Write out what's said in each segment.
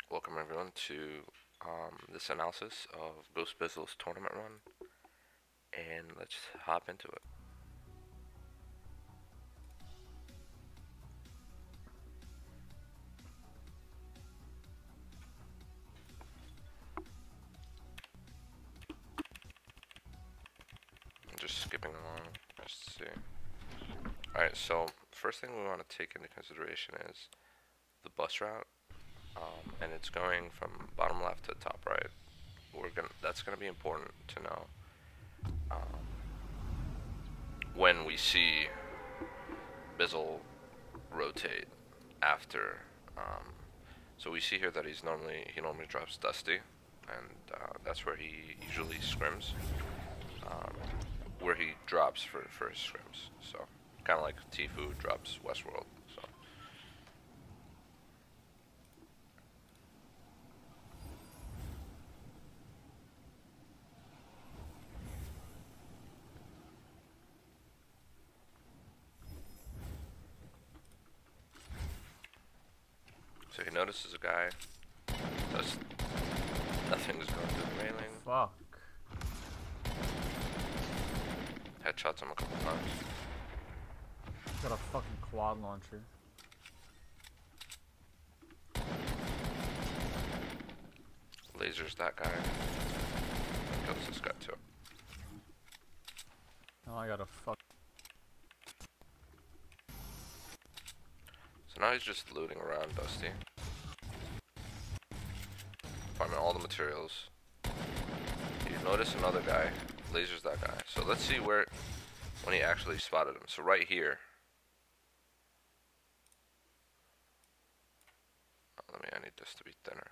Welcome everyone to this analysis of Ghost Bizzle's tournament run, and let's hop into it. I'm just skipping along, just to see. Alright, so first thing we want to take into consideration is the bus route, and it's going from bottom left to top right. That's gonna be important to know when we see Bizzle rotate after. So we see here that he normally drops Dusty, and that's where he usually scrims, where he drops for his scrims. So kind of like Tfue drops Westworld. So he notices a guy. Does nothing's going through the railing. Fuck. Headshots him a couple times. Got a fucking quad launcher. Lasers that guy. Kills this guy too. Now I gotta fuck. So now he's just looting around Dusty. Farming all the materials. You notice another guy. Lasers that guy. So let's see when he actually spotted him. So right here. I need this to be thinner.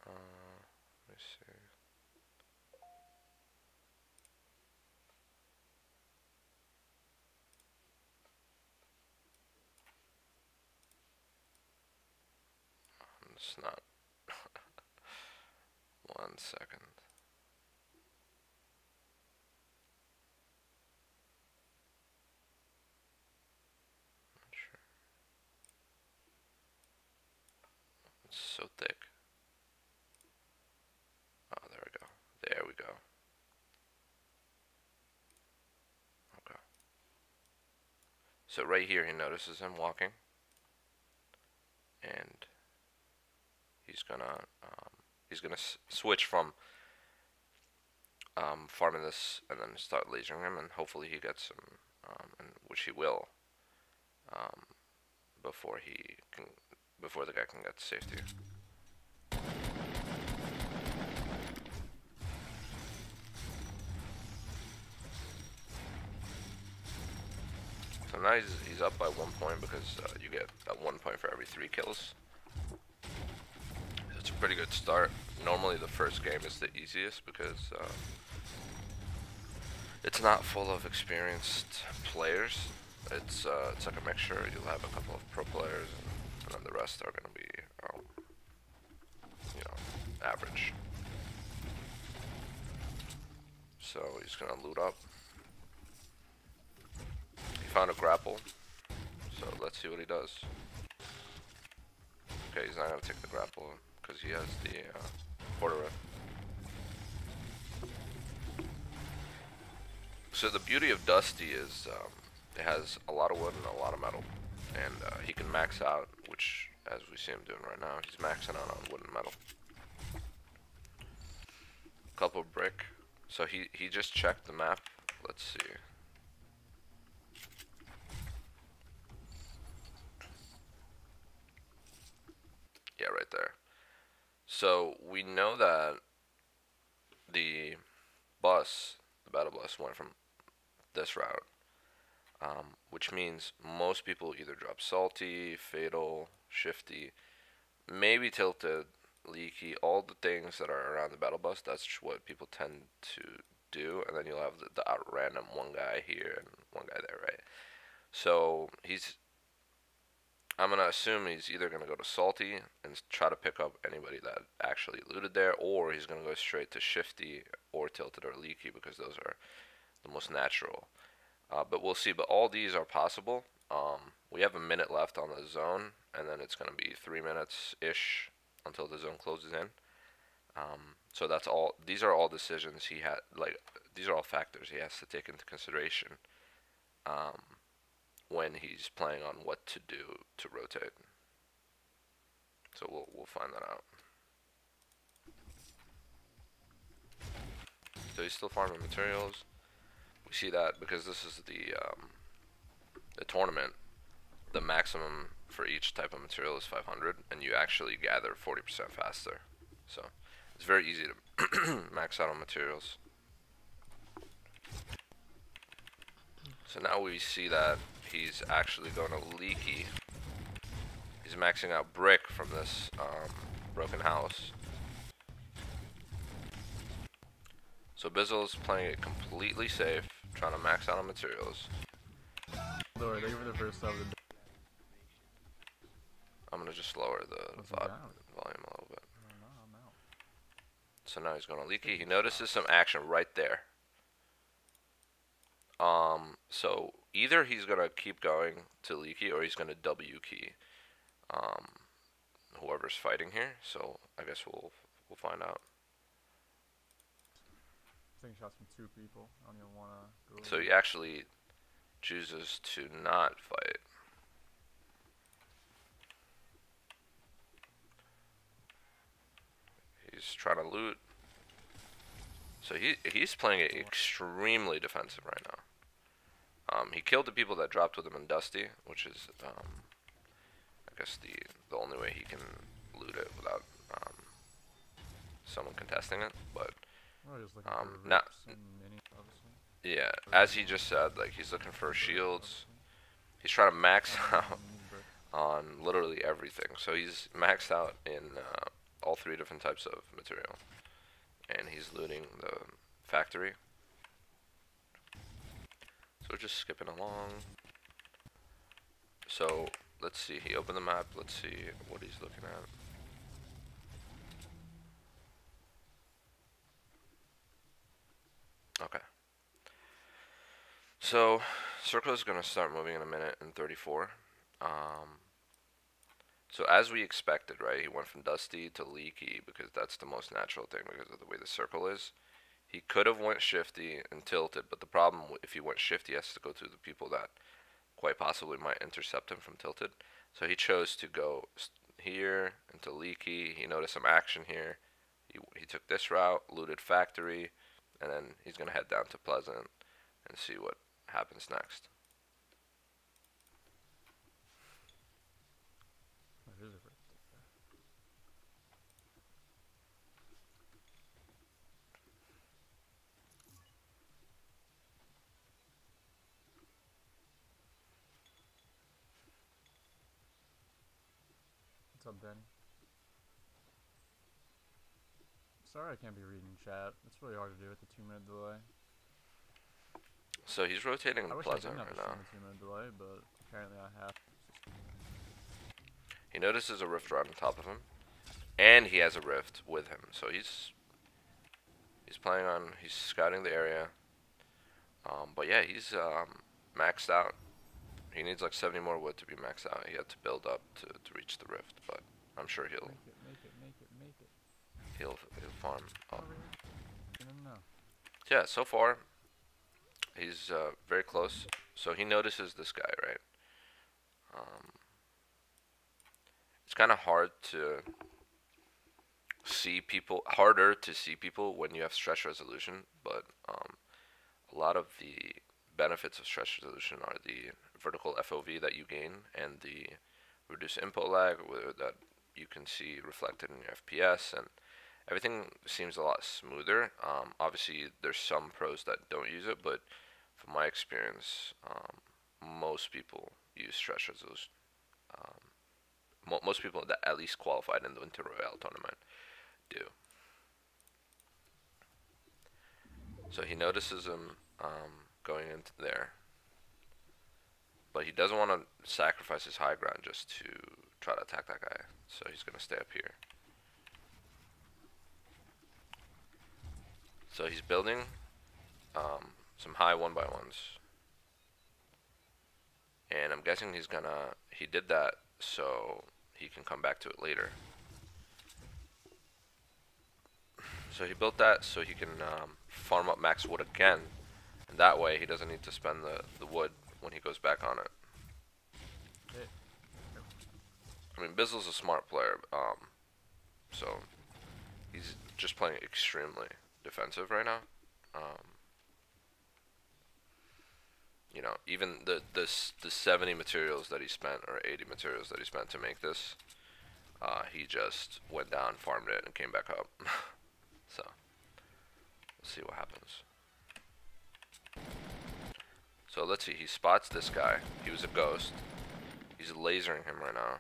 Let me see. It's not. 1 second. Not sure. It's so thick. Oh, there we go. There we go. Okay. So right here he notices him walking. And he's gonna switch from farming this and then start lasering him, and hopefully he gets him, and which he will, before the guy can get to safety. So now he's up by 1 point because you get 1 point for every 3 kills. It's a pretty good start. Normally the first game is the easiest because it's not full of experienced players. It's like a mixture. You'll have a couple of pro players, and then the rest are going to be, average. So he's going to loot up. He found a grapple, so let's see what he does. Okay, he's not going to take the grapple because he has the quarter rip. So the beauty of Dusty is it has a lot of wood and a lot of metal, and he can max out, which as we see him doing right now, he's maxing out on wood and metal. Couple of brick. So he just checked the map. Let's see. Yeah, right there. So we know that the battle bus went from this route, which means most people either drop salty, fatal, shifty, maybe tilted, leaky, all the things that are around the battle bus. That's what people tend to do, and then you'll have the random one guy here and one guy there, right? So I'm gonna assume he's either gonna go to salty and try to pick up anybody that actually looted there, or he's gonna go straight to shifty or tilted or leaky because those are the most natural. But we'll see. But all these are possible, We have a minute left on the zone, and then it's going to be 3 minutes-ish until the zone closes in. So that's all. These are all decisions he had. Like, these are all factors he has to take into consideration when he's planning on what to do to rotate. So we'll find that out. So he's still farming materials. We see that because this is the tournament. The maximum for each type of material is 500, and you actually gather 40% faster. So it's very easy to max out on materials. So now we see that he's actually going to leaky. He's maxing out brick from this broken house. So Bizzle's playing it completely safe, trying to max out on materials. Lord, thank you for the first sub. I'm gonna just lower the volume a little bit. I'm out. So now he's gonna leaky. He notices some action right there. So either he's gonna keep going to leaky or he's gonna W key whoever's fighting here. So I guess we'll find out. I think shots from 2 people. I don't even wanna go. So he actually chooses to not fight. He's trying to loot. So he's playing it extremely defensive right now. He killed the people that dropped with him in Dusty, which is I guess the only way he can loot it without someone contesting it. But now, yeah, as he just said, like he's looking for shields. He's trying to max out on literally everything. So he's maxed out in all 3 different types of material, and he's looting the factory. So we're just skipping along. So let's see, he opened the map. Let's see what he's looking at. Okay. So circle is going to start moving in a minute and 34. So as we expected, right, he went from Dusty to Leaky because that's the most natural thing because of the way the circle is. He could have went Shifty and tilted, but the problem if he went Shifty, he has to go through the people that quite possibly might intercept him from tilted. So he chose to go here into Leaky. He noticed some action here. He took this route, looted Factory, and then he's going to head down to Pleasant and see what happens next. What's up, Danny? Sorry I can't be reading chat. It's really hard to do with the 2-minute delay. So he's rotating in Pleasant right now. 2-minute delay, but apparently I have. He notices a rift right on top of him, and he has a rift with him. So he's scouting the area. But yeah, he's maxed out. He needs like 70 more wood to be maxed out. He had to build up to reach the rift, but I'm sure he'll he'll farm up. Yeah, so far he's very close. So he notices this guy, right? It's kind of harder to see people when you have stress resolution, but a lot of the benefits of stress resolution are the vertical FOV that you gain and the reduced input lag that you can see reflected in your FPS, and everything seems a lot smoother. Obviously, there's some pros that don't use it, but from my experience, most people use stress resolution. Most people that at least qualified in the Winter Royale tournament do. So he notices him going into there, but he doesn't want to sacrifice his high ground just to try to attack that guy. So he's going to stay up here. So he's building some high 1x1s, and I'm guessing he did that so he can come back to it later. So he built that so he can farm up max wood again, and that way he doesn't need to spend the wood when he goes back on it. I mean, Bizzle's a smart player, so he's just playing extremely defensive right now. You know, even the 70 materials that he spent, or 80 materials that he spent to make this, he just went down, farmed it, and came back up. So, let's see what happens. So let's see, he spots this guy. He was a ghost. He's lasering him right now.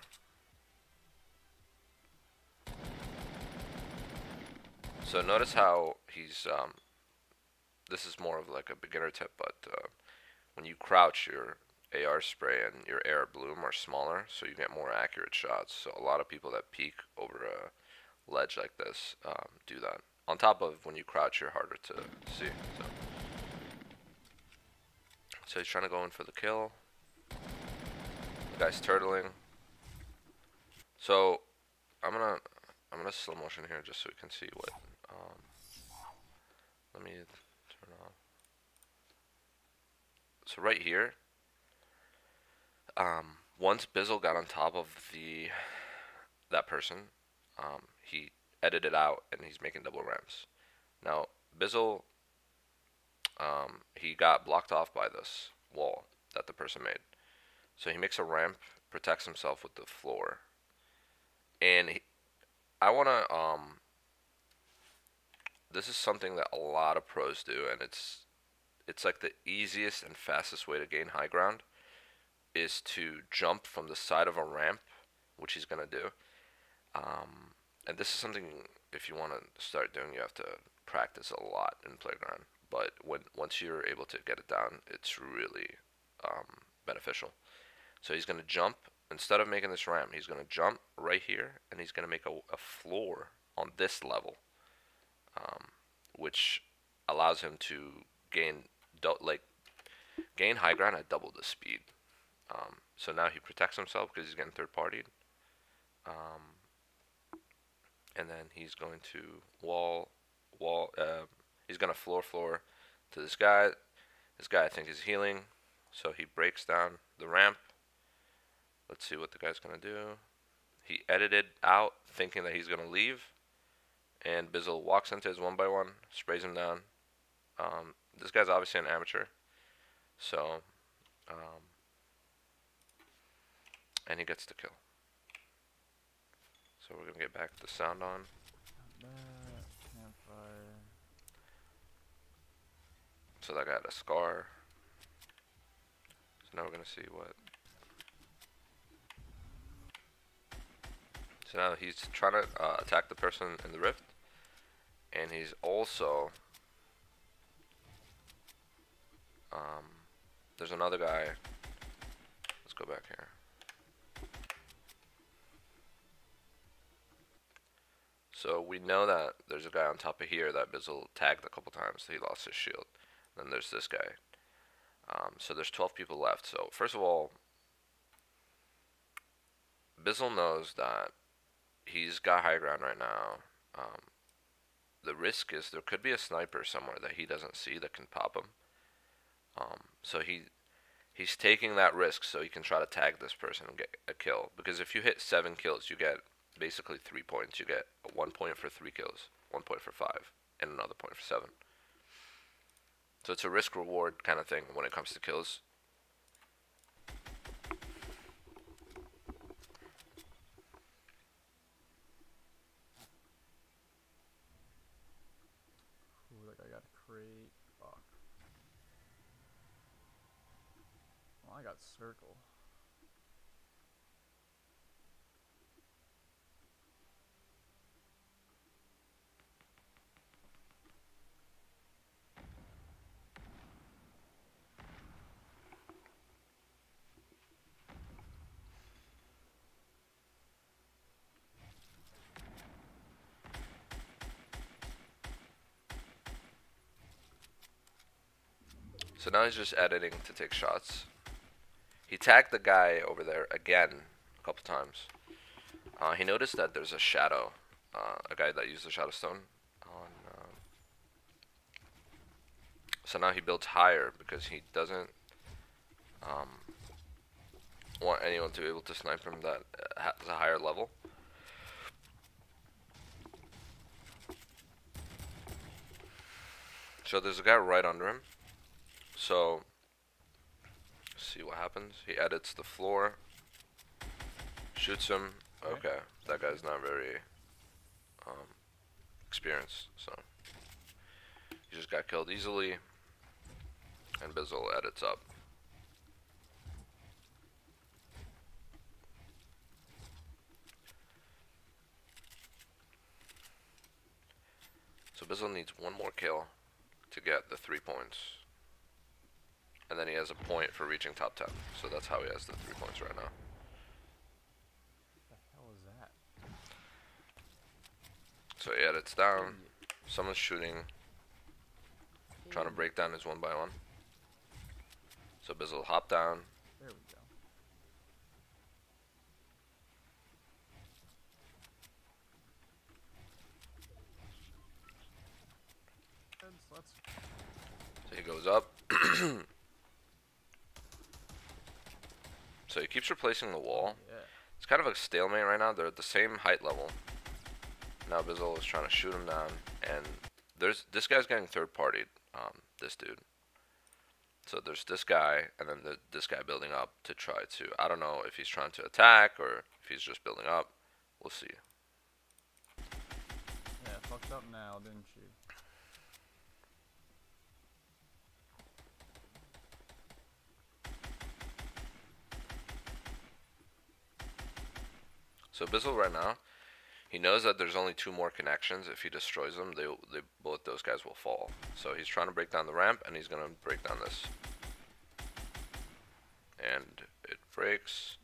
So notice how he's, this is more of like a beginner tip, but when you crouch, your AR spray and your AR bloom are smaller, so you get more accurate shots. So a lot of people that peek over a ledge like this do that. On top of when you crouch, you're harder to see. So he's trying to go in for the kill. The guy's turtling. So I'm gonna slow motion here just so we can see what. Let me turn on. So right here, once Bizzle got on top of that person, he edited out and he's making double ramps. Now Bizzle, he got blocked off by this wall that the person made. So he makes a ramp, protects himself with the floor, and I wanna this is something that a lot of pros do, and it's like the easiest and fastest way to gain high ground is to jump from the side of a ramp, which he's gonna do. And this is something, if you want to start doing, you have to practice a lot in Playground. But once you're able to get it down, it's really beneficial. So he's gonna jump, instead of making this ramp, he's gonna jump right here, and he's gonna make a floor on this level, which allows him to gain high ground at double the speed. So now he protects himself because he's getting third partied. And then he's going to he's going to floor to this guy. This guy I think is healing, so he breaks down the ramp. Let's see what the guy's going to do. He edited out thinking that he's going to leave, and Bizzle walks into his 1x1, sprays him down. This guy's obviously an amateur, so and he gets the kill. So we're gonna get back the sound on. Campfire. So that guy had a scar. So now we're gonna see what. So now he's trying to attack the person in the rift, and he's also there's another guy. Let's go back here. So we know that there's a guy on top of here that Bizzle tagged a couple times. So he lost his shield. Then there's this guy. So there's 12 people left. So first of all, Bizzle knows that he's got high ground right now. The risk is there could be a sniper somewhere that he doesn't see that can pop him. So he's taking that risk so he can try to tag this person and get a kill. Because if you hit 7 kills, you get basically 3 points. You get 1 point for 3 kills, 1 point for 5, and another point for 7. So it's a risk reward kind of thing when it comes to kills. Ooh, that guy got a crate. Fuck. Well, I got circle. So now he's just editing to take shots. He tagged the guy over there again a couple times. He noticed that there's a shadow, a guy that used the shadow stone on. So now he builds higher because he doesn't want anyone to be able to snipe him that has a higher level. So there's a guy right under him. So see what happens. He edits the floor, shoots him. Okay, that guy's not very experienced, so he just got killed easily. And Bizzle edits up. So Bizzle needs one more kill to get the 3 points. And then he has a point for reaching top 10. So that's how he has the 3 points right now. What the hell is that? So he edits down. Someone's shooting, trying to break down his 1 by 1. So Bizzle hop down. There we go. Let's. So he goes up. So he keeps replacing the wall. Yeah. It's kind of a stalemate right now. They're at the same height level. Now Bizzle is trying to shoot him down, and this guy's getting third-partied. This dude. So there's this guy, and then this guy building up to try to. I don't know if he's trying to attack or if he's just building up. We'll see. Yeah, fucked up now, didn't she? So Bizzle right now, he knows that there's only 2 more connections. If he destroys them, both those guys will fall. So he's trying to break down the ramp, and he's gonna break down this. And it breaks.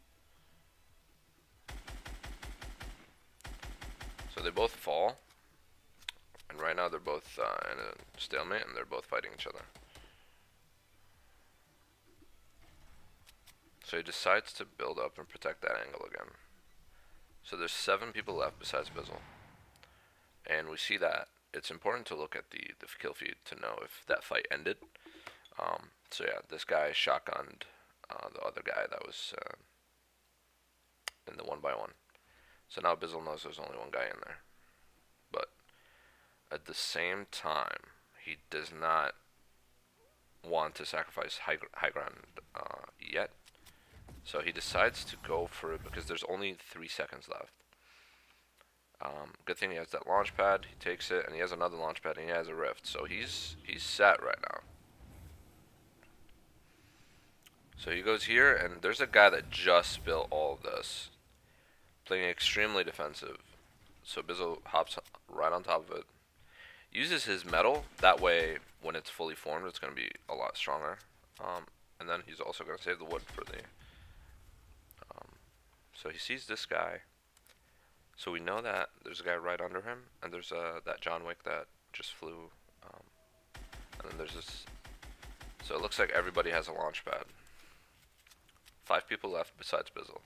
So they both fall. And right now they're both in a stalemate, and they're both fighting each other. So he decides to build up and protect that angle again. So there's 7 people left besides Bizzle. And we see that it's important to look at the kill feed to know if that fight ended. So yeah, this guy shotgunned the other guy that was in the 1 by 1. So now Bizzle knows there's only 1 guy in there. But at the same time, he does not want to sacrifice high ground yet. So he decides to go for it because there's only 3 seconds left. Good thing he has that launch pad. He takes it, and he has another launch pad, and he has a rift. So he's set right now. So he goes here, and there's a guy that just built all of this, playing extremely defensive. So Bizzle hops right on top of it, uses his metal. That way, when it's fully formed, it's going to be a lot stronger. And then he's also going to save the wood for the. So he sees this guy. So we know that there's a guy right under him, and there's that John Wick that just flew. And then there's this. So it looks like everybody has a launch pad. 5 people left besides Bizzle.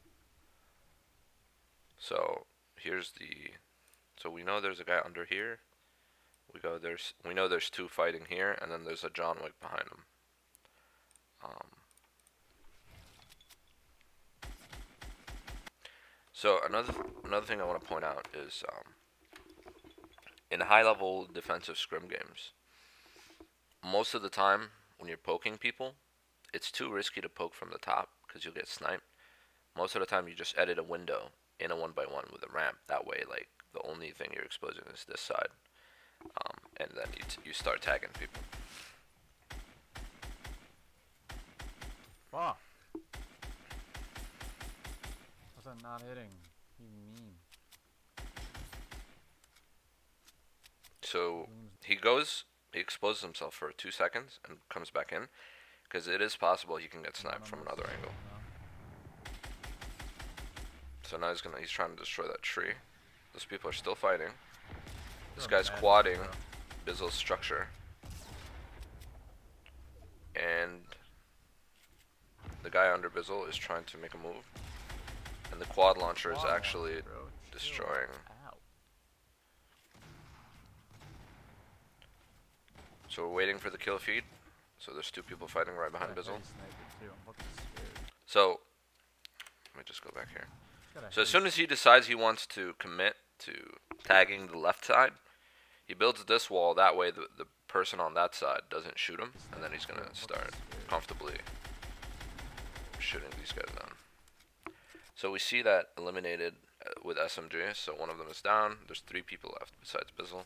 So here's the. So we know there's a guy under here. We know there's 2 fighting here, and then there's a John Wick behind him. So another thing I want to point out is in high-level defensive scrim games, most of the time when you're poking people, it's too risky to poke from the top because you'll get sniped. Most of the time you just edit a window in a 1 by 1 with a ramp. That way, like, the only thing you're exposing is this side, and then you start tagging people. Fuck. How's that not hitting? You mean? So he exposes himself for 2 seconds and comes back in, because it is possible he can get sniped from another angle. So now he's trying to destroy that tree. Those people are still fighting. This guy's quadding Bizzle's structure. And the guy under Bizzle is trying to make a move, and the quad launcher is actually destroying. So we're waiting for the kill feed. So there's two people fighting right behind Bizzle. So let me just go back here. So as soon as he decides he wants to commit to tagging the left side, he builds this wall. That way the person on that side doesn't shoot him, and then he's gonna start comfortably shooting these guys down. So we see that eliminated with SMG. So one of them is down. There's 3 people left besides Bizzle.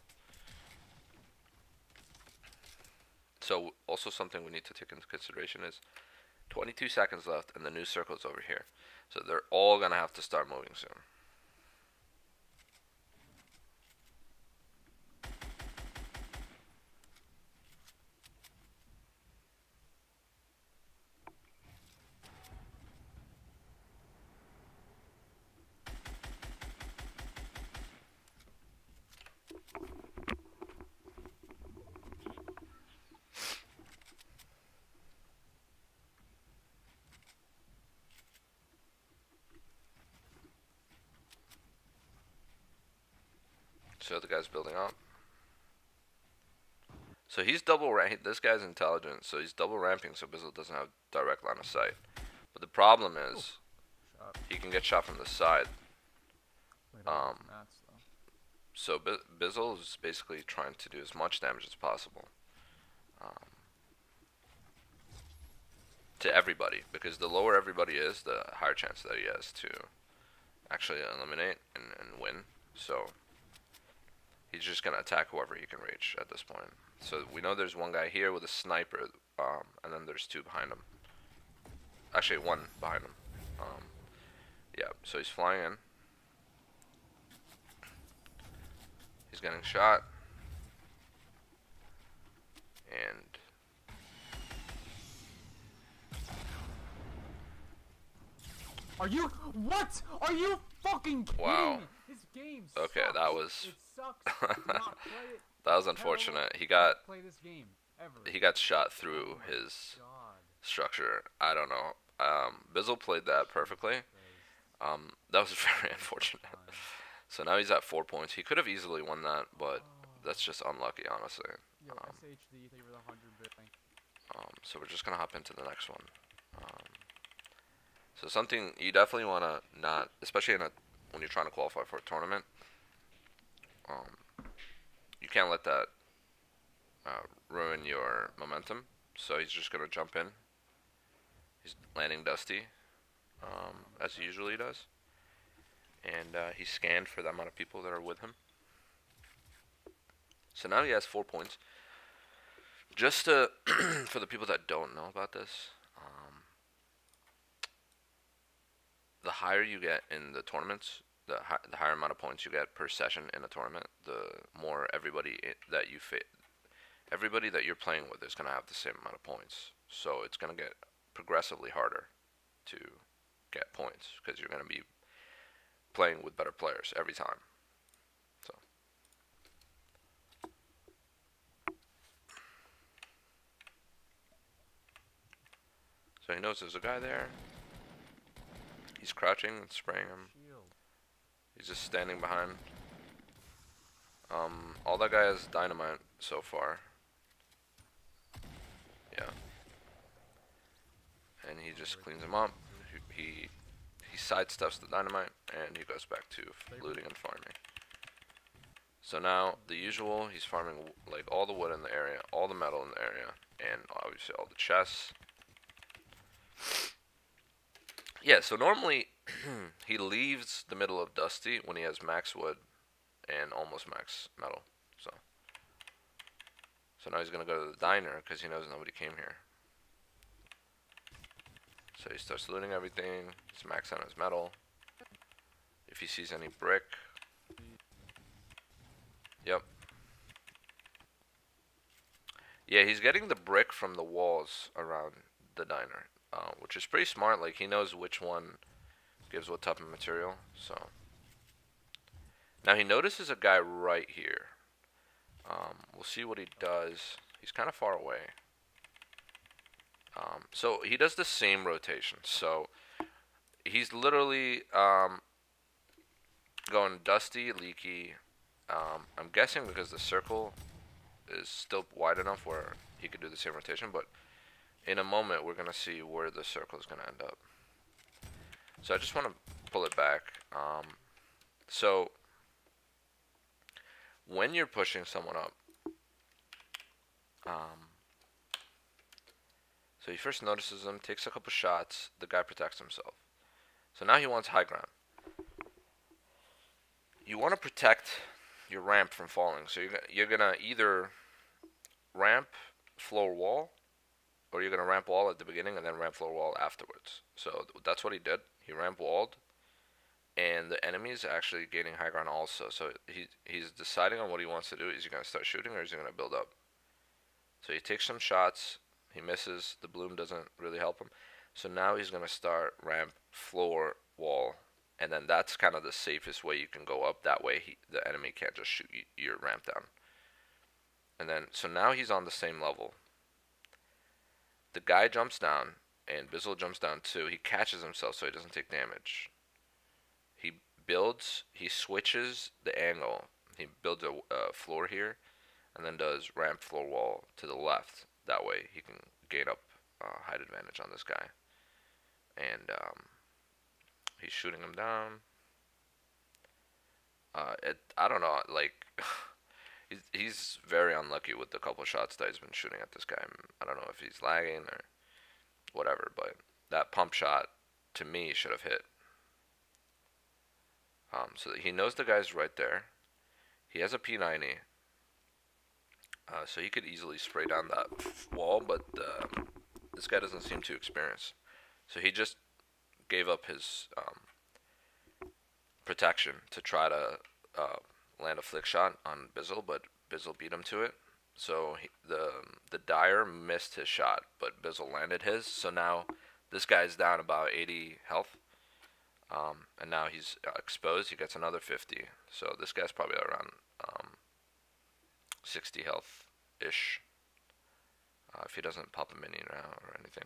So also something we need to take into consideration is 22 seconds left and the new circle's over here. So they're all going to have to start moving soon. So the guy's building up. So he's double ramp. This guy's intelligent, so he's double ramping so Bizzle doesn't have direct line of sight. But the problem is he can get shot from the side. So Bizzle is basically trying to do as much damage as possible to everybody, because the lower everybody is, the higher chance that he has to actually eliminate and win. So he's just going to attack whoever he can reach at this point. So we know there's one guy here with a sniper, and then there's 2 behind him. Actually, 1 behind him. Yeah, so he's flying in. He's getting shot. And are you what? Are you fucking kidding me? This game sucks. Okay, that was it sucks. Do not play it. That was unfortunate. He got play this game ever. He got shot through his structure. I don't know. Bizzle played that perfectly. That was very unfortunate. So now he's at 4 points. He could have easily won that, but that's just unlucky, honestly. So we're just gonna hop into the next one. So something you definitely want to not, especially when you're trying to qualify for a tournament, you can't let that ruin your momentum. So he's just gonna jump in. He's landing Dusty, as he usually does, and he scanned for the amount of people that are with him. So now he has 4 points. Just to for the people that don't know about this, the higher you get in the tournaments, the higher amount of points you get per session in a tournament, the more everybody that you're playing with is going to have the same amount of points. So it's going to get progressively harder to get points because you're going to be playing with better players every time. So he knows there's a guy there. He's crouching and spraying him. He's just standing behind. All that guy has dynamite so far. Yeah. And he just cleans him up. He sidesteps the dynamite and he goes back to looting and farming. So now the usual, he's farming like all the wood in the area, all the metal in the area, and obviously all the chests. Yeah, so normally he leaves the middle of Dusty when he has max wood and almost max metal. So now he's going to go to the diner because he knows nobody came here. So he starts looting everything. He's maxing out his metal. If he sees any brick. Yep. Yeah, he's getting the brick from the walls around the diner. Which is pretty smart. Like, he knows which one gives what type of material. So now he notices a guy right here. We'll see what he does. He's kind of far away. So he does the same rotation. So he's literally going dusty, leaky. I'm guessing because the circle is still wide enough where he could do the same rotation, but in a moment we're gonna see where the circle is gonna end up. So I just want to pull it back. So when you're pushing someone up, so he first notices them, takes a couple shots, the guy protects himself. So now he wants high ground. You want to protect your ramp from falling, so you're gonna either ramp floor wall, or you're gonna ramp wall at the beginning and then ramp floor wall afterwards. So that's what he did. He ramp walled, and the enemy is actually gaining high ground also. So he's deciding on what he wants to do. Is he gonna start shooting or is he gonna build up? So he takes some shots. He misses. The bloom doesn't really help him. So now he's gonna start ramp floor wall, and then that's kind of the safest way you can go up. That way the enemy can't just shoot your ramp down. And then so now he's on the same level. The guy jumps down, and Bizzle jumps down too. He catches himself so he doesn't take damage. He builds, he switches the angle. He builds a floor here, and then does ramp floor wall to the left. That way he can gain up height advantage on this guy. And he's shooting him down. I don't know, like he's very unlucky with the couple shots that he's been shooting at this guy. I don't know if he's lagging or whatever, but that pump shot to me should have hit. So he knows the guy's right there. He has a P90, so he could easily spray down that wall, but this guy doesn't seem too experienced. So he just gave up his protection to try to land a flick shot on Bizzle, but Bizzle beat him to it. So the Dyer missed his shot, but Bizzle landed his. So now this guy's down about 80 health. And now he's exposed. He gets another 50. So this guy's probably around 60 health-ish. If he doesn't pop a mini now or anything.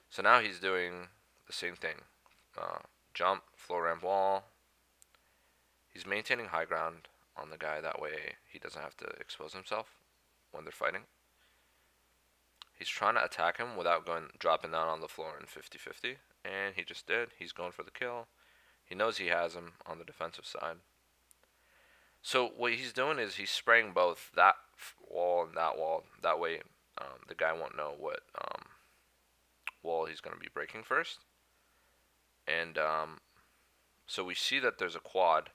So now he's doing the same thing. Jump, floor ramp wall. He's maintaining high ground on the guy. That way he doesn't have to expose himself when they're fighting. He's trying to attack him without dropping down on the floor in 50-50. And he just did. He's going for the kill. He knows he has him on the defensive side. So what he's doing is he's spraying both that wall and that wall. That way the guy won't know what wall he's going to be breaking first. And so we see that there's a quad.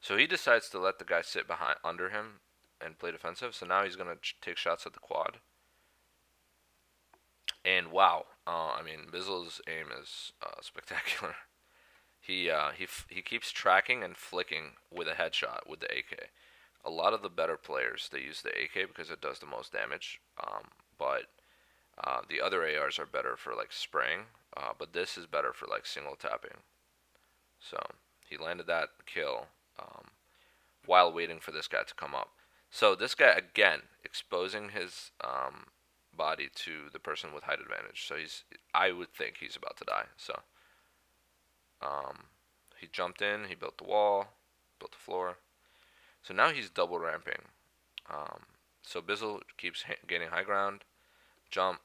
So he decides to let the guy sit under him and play defensive. So now he's going to take shots at the quad. And wow, I mean, Bizzle's aim is spectacular. He keeps tracking and flicking with a headshot with the AK. A lot of the better players, they use the AK because it does the most damage. But the other ARs are better for like spraying. But this is better for like single tapping. So he landed that kill while waiting for this guy to come up. So this guy again exposing his body to the person with height advantage. So I would think he's about to die. So he jumped in, he built the wall, built the floor. So now he's double ramping. So Bizzle keeps gaining high ground, jump.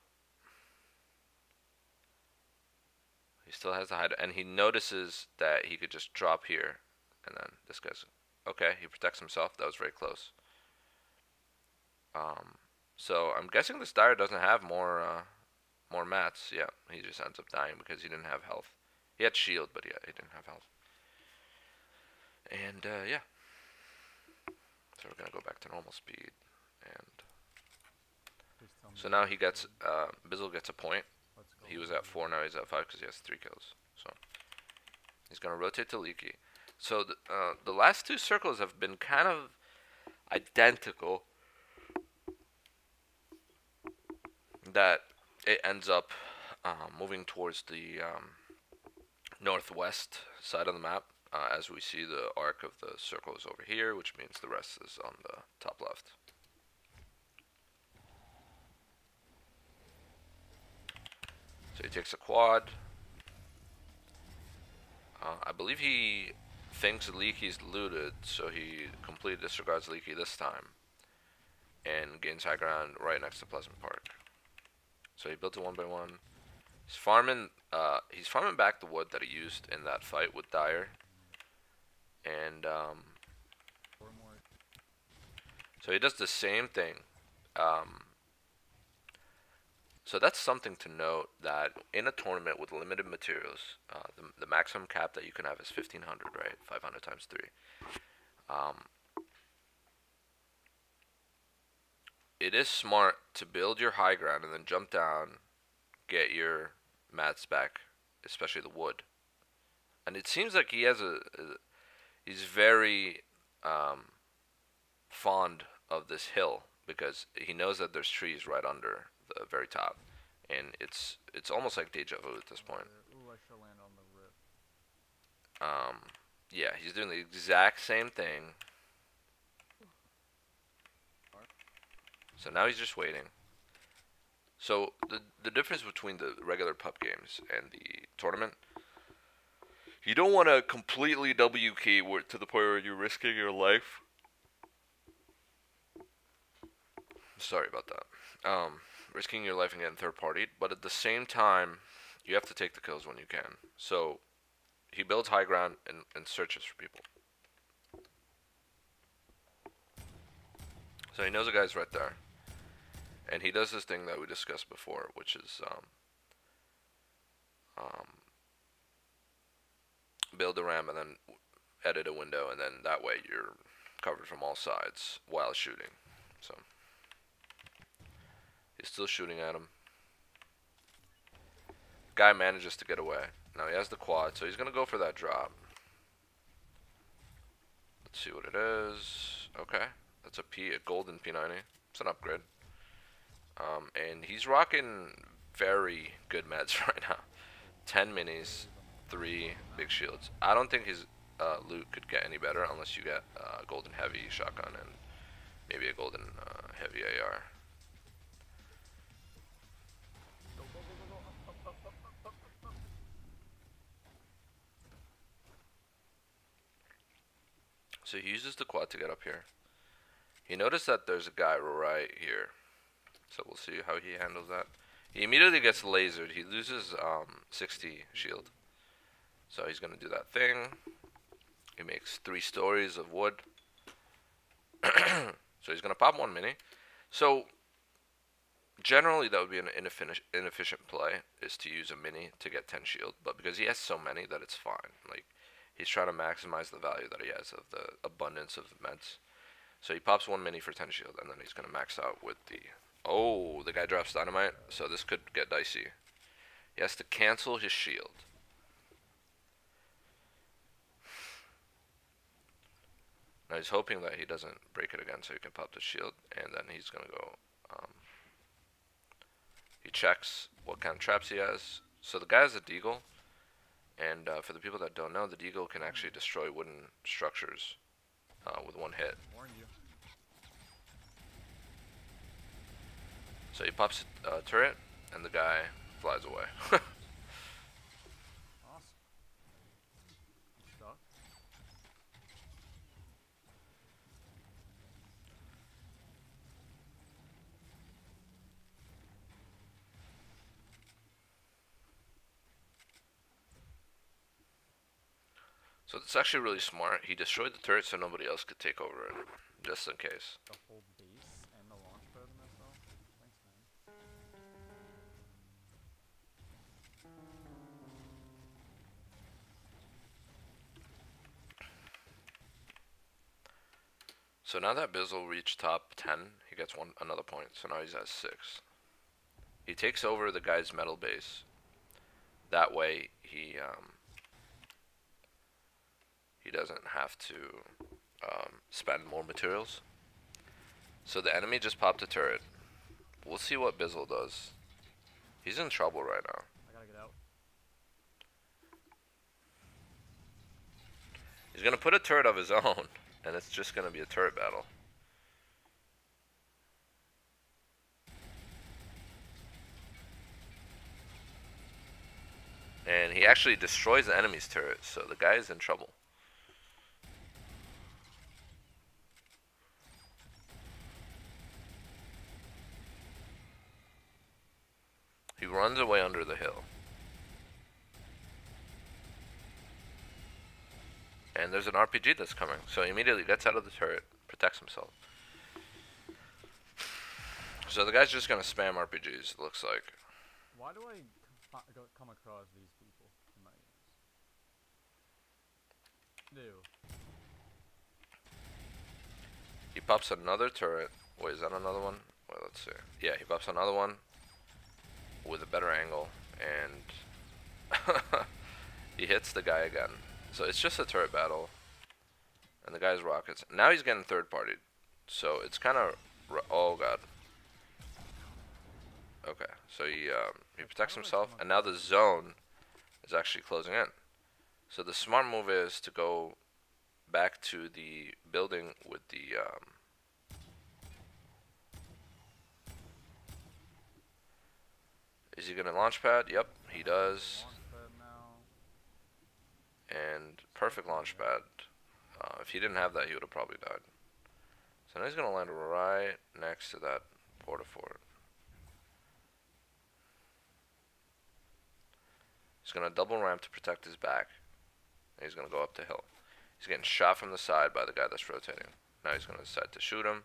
He still has the height, and he notices that he could just drop here, and then this guy's okay. He protects himself. That was very close. So I'm guessing this Dyer doesn't have more mats. Yeah, he just ends up dying because he didn't have health. He had shield, but yeah, he didn't have health. And yeah, so we're gonna go back to normal speed, and so now he gets Bizzle gets a point. He was at 4, now he's at 5 because he has 3 kills. So he's gonna rotate to Leaky. So the last 2 circles have been kind of identical. That it ends up moving towards the northwest side of the map, as we see the arc of the circle is over here, which means the rest is on the top left. So he takes a quad. I believe he thinks Leaky's looted, so he completely disregards Leaky this time. And gains high ground right next to Pleasant Park. So he built a 1x1. He's farming back the wood that he used in that fight with Dyer. And so he does the same thing. So that's something to note, that in a tournament with limited materials, the maximum cap that you can have is 1500, right? 500 times 3. It is smart to build your high ground and then jump down, get your mats back, especially the wood. And it seems like he has he's very fond of this hill, because he knows that there's trees right under the very top, and it's almost like deja vu at this point. Ooh, I should land on the rip. Yeah, he's doing the exact same thing. So now he's just waiting. So the difference between the regular pub games and the tournament, you don't want to completely W key to the point where you're risking your life. Sorry about that. Risking your life and getting third party, but at the same time, you have to take the kills when you can. So he builds high ground and searches for people. So he knows a guy's right there. And he does this thing that we discussed before, which is build a ramp and then edit a window, and then that way you're covered from all sides while shooting. So he's still shooting at him. Guy manages to get away. Now he has the quad, so he's gonna go for that drop. Let's see what it is. Okay, that's a golden P90. It's an upgrade. And he's rocking very good meds right now. 10 minis, 3 big shields. I don't think his loot could get any better unless you get golden heavy shotgun and maybe a golden heavy AR. So he uses the quad to get up here. He noticed that there's a guy right here. So we'll see how he handles that. He immediately gets lasered. He loses 60 shield. So he's going to do that thing. He makes 3 stories of wood. So he's going to pop 1 mini. So generally that would be an inefficient play, is to use a mini to get 10 shield. But because he has so many, that it's fine. Like, he's trying to maximize the value that he has of the abundance of meds. So he pops 1 mini for 10 shield, and then he's going to max out with the... Oh, the guy drops dynamite, so this could get dicey. He has to cancel his shield. Now he's hoping that he doesn't break it again so he can pop the shield, and then he's going to go... he checks what kind of traps he has. So the guy has a deagle, and for the people that don't know, the deagle can actually destroy wooden structures with 1 hit. Warned you. So he pops a turret, and the guy flies away. Awesome. Stuck. So it's actually really smart. He destroyed the turret so nobody else could take over it, just in case. The whole base and the launch pad missile. Thanks, man. So now that Bizzle reached top 10, he gets another point. So now he's at 6. He takes over the guy's metal base. That way he doesn't have to spend more materials. So the enemy just popped a turret. We'll see what Bizzle does. He's in trouble right now. I gotta get out. He's gonna put a turret of his own, and it's just gonna be a turret battle. And he actually destroys the enemy's turret, so the guy is in trouble. He runs away under the hill. And there's an RPG that's coming, so he immediately gets out of the turret, protects himself. So the guy's just gonna spam RPGs, it looks like. Why do I come across these people in my games? Ew. He pops another turret. Wait, is that another one? Wait, let's see. Yeah, he pops another one with a better angle, and he hits the guy again. So it's just a turret battle, and the guy's rockets. Now he's getting third partied, so it's kind of. Oh god. Okay, so he protects himself, and now the zone is actually closing in. So the smart move is to go back to the building with the is he gonna launch pad? Yep, he does. And perfect launch pad. If he didn't have that, he would have probably died. So now he's gonna land right next to that porta fort. He's gonna double ramp to protect his back. And he's gonna go up the hill. He's getting shot from the side by the guy that's rotating. Now he's gonna decide to shoot him.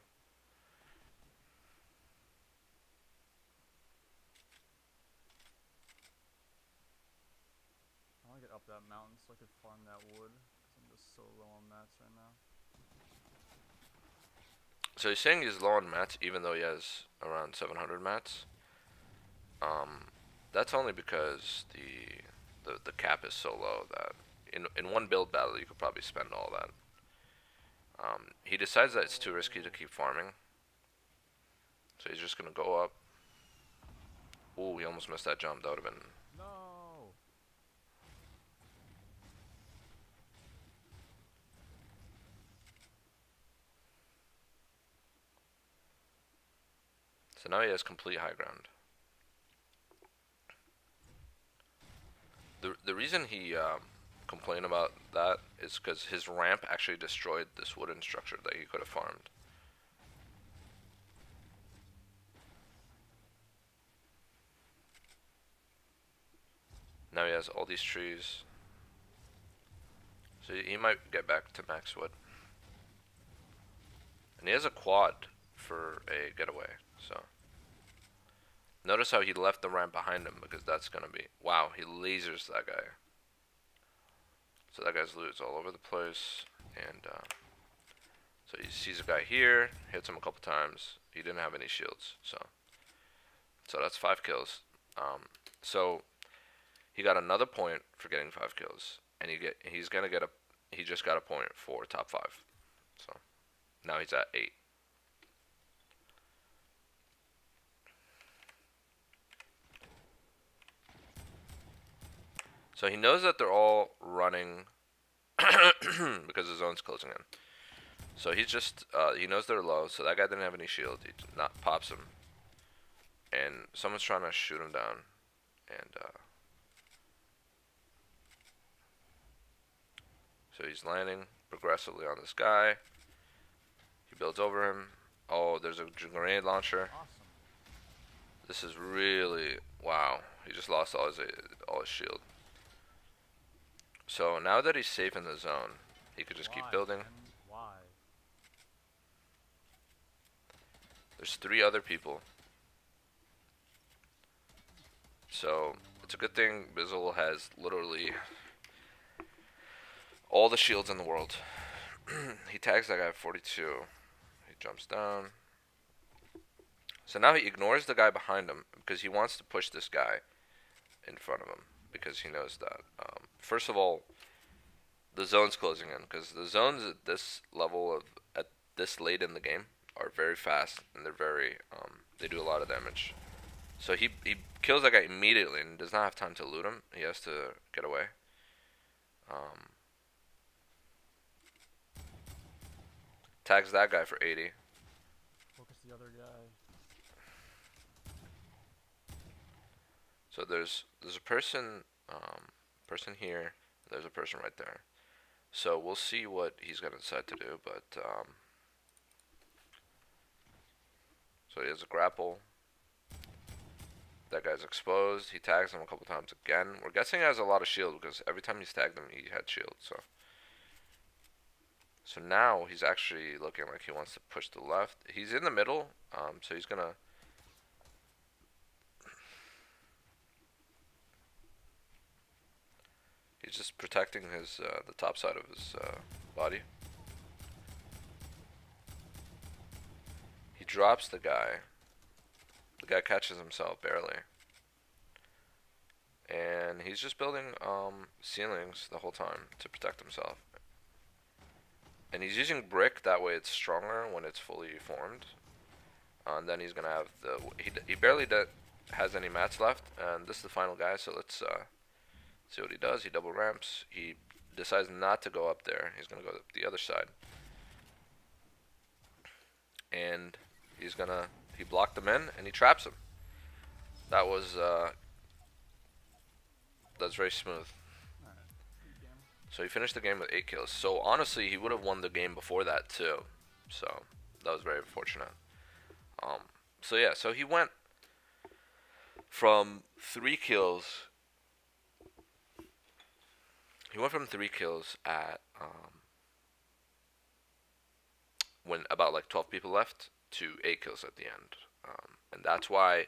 I wanna get up that mountain so I could farm that wood, because I'm just so low on mats right now. So he's saying he's low on mats even though he has around 700 mats. That's only because the cap is so low that in one build battle you could probably spend all that. He decides that it's too risky to keep farming, so he's just gonna go up. Ooh, he almost missed that jump. That would have been. No. So now he has complete high ground. The reason he complained about that is because his ramp actually destroyed this wooden structure that he could have farmed. Now he has all these trees. So he might get back to max wood. And he has a quad for a getaway, so. Notice how he left the ramp behind him, because that's gonna be. Wow, he lasers that guy. So that guy's loot's all over the place, and so he sees a guy here, hits him a couple times. He didn't have any shields, so that's 5 kills. So he got another point for getting 5 kills, and he just got a point for top 5. So now he's at 8. So he knows that they're all running because the zone's closing in. So he's just, he knows they're low, so that guy didn't have any shield. He not pops him. And someone's trying to shoot him down. And, so he's landing progressively on this guy. He builds over him. Oh, there's a grenade launcher. Awesome. This is really, wow. He just lost all his shield. So now that he's safe in the zone, he could just keep building. Man? Why? There's 3 other people. So it's a good thing Bizzle has literally all the shields in the world. He tags that guy at 42. He jumps down. So now he ignores the guy behind him because he wants to push this guy in front of him. Because he knows that, first of all, the zone's closing in. Because the zones at this level at this late in the game are very fast, and they're very, they do a lot of damage. So he kills that guy immediately and does not have time to loot him. He has to get away. Tags that guy for 80. Focus the other guy. So there's a person Person here. There's a person right there. So we'll see what he's gonna decide to do. But so he has a grapple. That guy's exposed. He tags him a couple times again. We're guessing he has a lot of shield because every time he's tagged him, he had shield. So now he's actually looking like he wants to push to the left. He's in the middle, so he's gonna. He's just protecting his the top side of his body. He drops the guy. The guy catches himself barely. And he's just building ceilings the whole time to protect himself. And he's using brick, that way it's stronger when it's fully formed. And then he's gonna have the he barely has any mats left, and this is the final guy. So let's see what he does. He double ramps. He decides not to go up there. He's gonna go up the other side, and he blocked him in, and he traps him. That was that's very smooth. So he finished the game with 8 kills. So honestly, he would have won the game before that too. So that was very fortunate. So yeah, so he went from 3 kills. He went from 3 kills at when about like 12 people left to 8 kills at the end. And that's why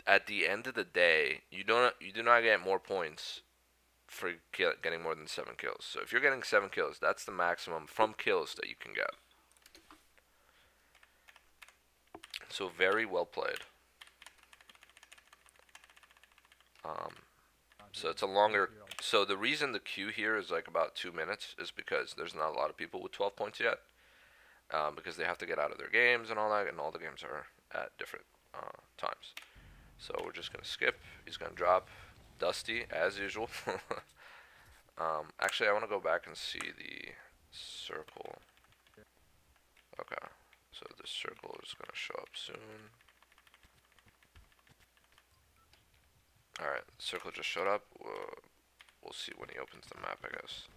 at the end of the day, you do not get more points for getting more than 7 kills. So if you're getting 7 kills, that's the maximum from kills that you can get. So very well played. So it's a longer. So the reason the queue here is like about 2 minutes is because there's not a lot of people with 12 points yet. Because they have to get out of their games and all that, and all the games are at different times. So we're just gonna skip. He's gonna drop Dusty as usual. Actually, I want to go back and see the circle. Okay, so the circle is gonna show up soon. Alright, the circle just showed up. We'll see when he opens the map, I guess.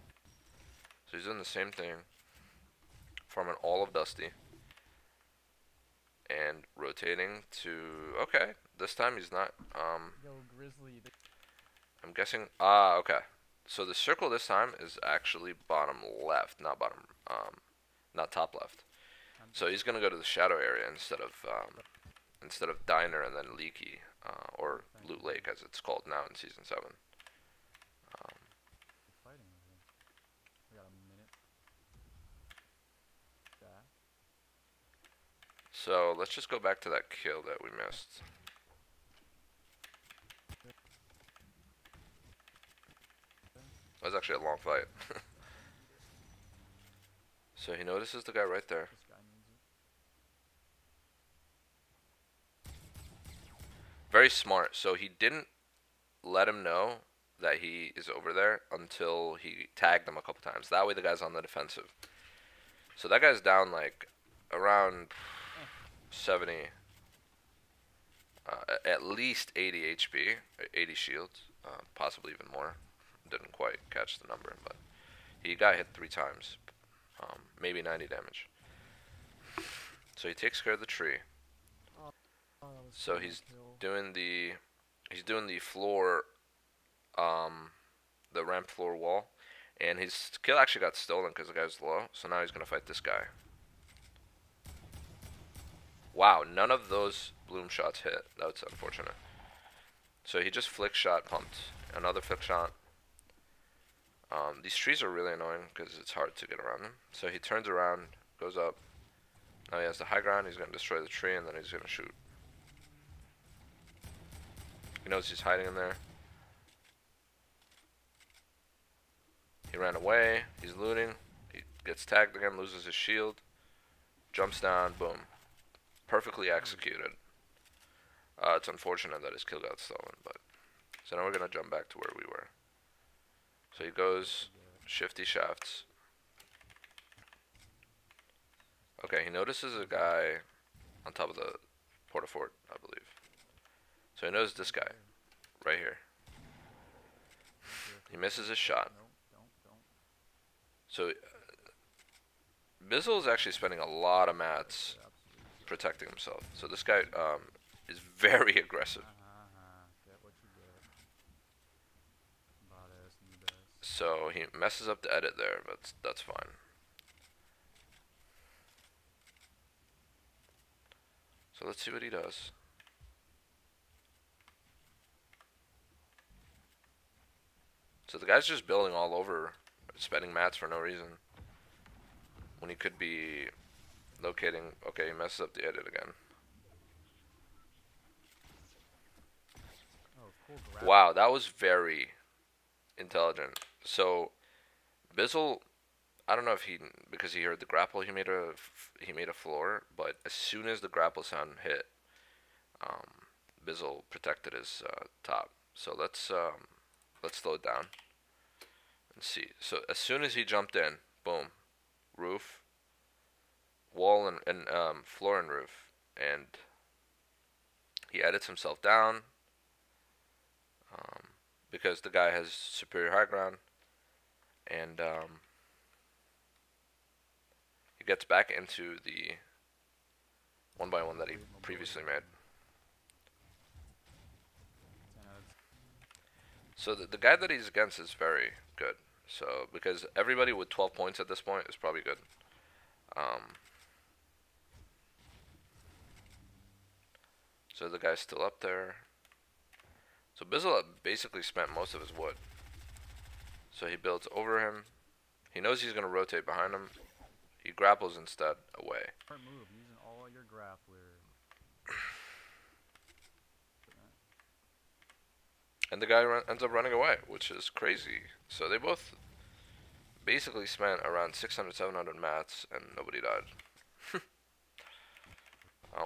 So he's doing the same thing, farming all of Dusty, and rotating to. Okay, this time he's not. Yo, Grizzly. I'm guessing. Ah, okay. So the circle this time is actually bottom left, not bottom. Not top left. So he's gonna go to the shadow area instead of diner and then leaky, or loot lake as it's called now in season 7. Fighting over here. We got a minute. Back. So let's just go back to that kill that we missed. That was actually a long fight. So he notices the guy right there. This guy needs it. Very smart. So he didn't let him know that he is over there until he tagged him a couple times. That way the guy's on the defensive. So that guy's down like around 70, at least 80 HP, 80 shields, possibly even more. Didn't quite catch the number, but he got hit 3 times, maybe 90 damage. So he takes care of the tree. So he's doing the floor, the ramp floor wall, and his kill actually got stolen because the guy's low. So now he's gonna fight this guy. Wow, none of those bloom shots hit. That's unfortunate. So he just flick shot pumped. Another flick shot. These trees are really annoying because it's hard to get around them. So he turns around, goes up. Now he has the high ground. He's going to destroy the tree, and then he's going to shoot. He knows he's hiding in there. He ran away. He's looting. He gets tagged again, loses his shield. Jumps down, boom. Perfectly executed. It's unfortunate that his kill got stolen, but... So now we're going to jump back to where we were. So he goes shifty shafts. Okay, he notices a guy on top of the porta fort, I believe. So he knows this guy right here. He misses his shot. No, don't. So Bizzle is actually spending a lot of mats protecting himself. So this guy is very aggressive. Get what you get. Badass, new ass. So he messes up the edit there, but that's fine. So let's see what he does. So the guy's just building all over, spending mats for no reason. When he could be locating... Okay, he messes up the edit again. Oh, cool. Wow, that was very intelligent. So Bizzle, I don't know if he, because he heard the grapple, he made a floor, but as soon as the grapple sound hit, Bizzle protected his top. So let's slow it down and see. So as soon as he jumped in, boom, roof, wall and floor and roof, and he edits himself down because the guy has superior high ground, and he gets back into the 1x1 that he previously made. So the guy that he's against is very good. So because everybody with 12 points at this point is probably good. So the guy's still up there. So Bizzle basically spent most of his wood. So he builds over him. He knows he's going to rotate behind him. He grapples instead away. Smart move, using all your grappler. And the guy ends up running away, which is crazy. So they both basically spent around 600, 700 mats, and nobody died.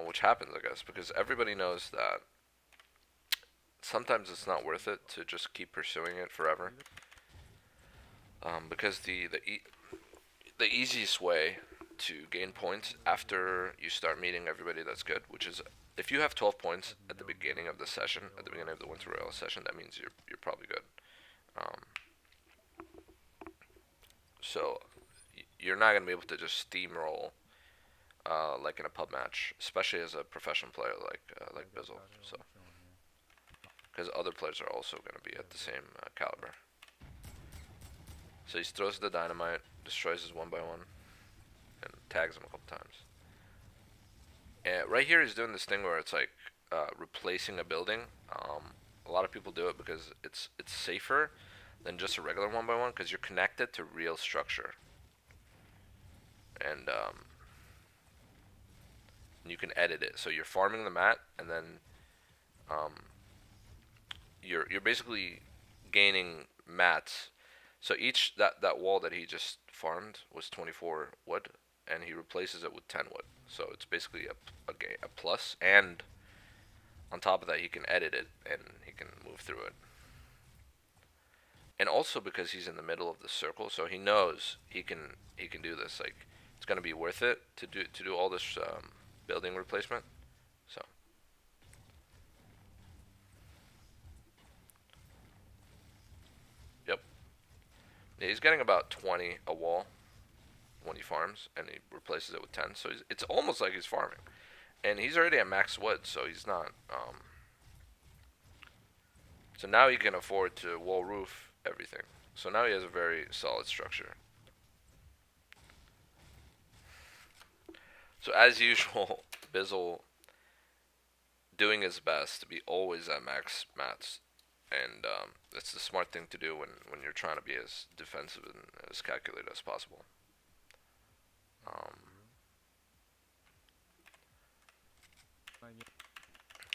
Which happens, I guess, because everybody knows that sometimes it's not worth it to just keep pursuing it forever. Because the easiest way to gain points after you start meeting everybody that's good, which is if you have 12 points at the beginning of the session, at the beginning of the Winter Royale session, that means you're probably good. So you're not gonna be able to just steamroll like in a pub match, especially as a professional player like Bizzle. So because other players are also gonna be at the same caliber. So he throws the dynamite, destroys his 1x1, and tags him a couple times. And right here he's doing this thing where it's like replacing a building. A lot of people do it because it's safer than just a regular 1x1 because you're connected to real structure. And you can edit it. So you're farming the mat, and then you're basically gaining mats. So each that wall that he just farmed was 24 wood, and he replaces it with 10 wood. So it's basically a plus, and on top of that he can edit it and he can move through it. And also because he's in the middle of the circle, so he knows he can do this. Like it's gonna be worth it to do all this building replacement. So yep, yeah, he's getting about 20 a wall when he farms, and he replaces it with 10. So it's almost like he's farming, and he's already at max wood, so he's not. So now he can afford to wall roof everything. So now he has a very solid structure. So as usual, Bizzle doing his best to be always at max mats, and that's the smart thing to do when you're trying to be as defensive and as calculated as possible.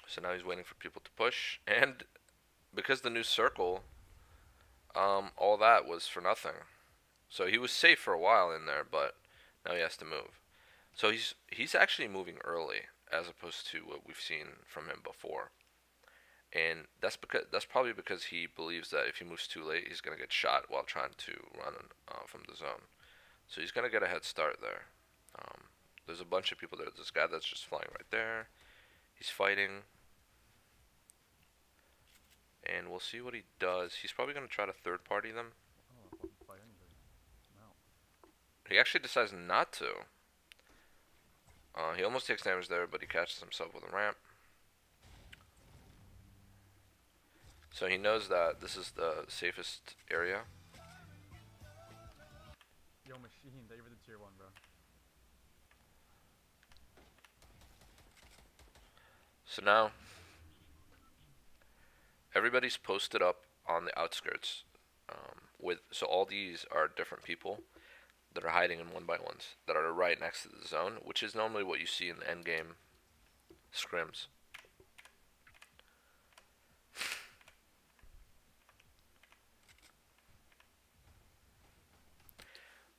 So now he's waiting for people to push, and because the new circle, all that was for nothing. So he was safe for a while in there, but now he has to move. So he's actually moving early as opposed to what we've seen from him before, and that's probably because he believes that if he moves too late, he's gonna get shot while trying to run from the zone. So he's gonna get a head start there. There's a bunch of people there. This guy that's just flying right there. He's fighting. And we'll see what he does. He's probably going to try to third party them. Oh, I'll fucking fight anybody. No. He actually decides not to. He almost takes damage there, but he catches himself with a ramp. So he knows that this is the safest area. Yo, Machine, thank you for the tier 1, bro. So now, everybody's posted up on the outskirts. So all these are different people that are hiding in 1x1s that are right next to the zone, which is normally what you see in the end game scrims.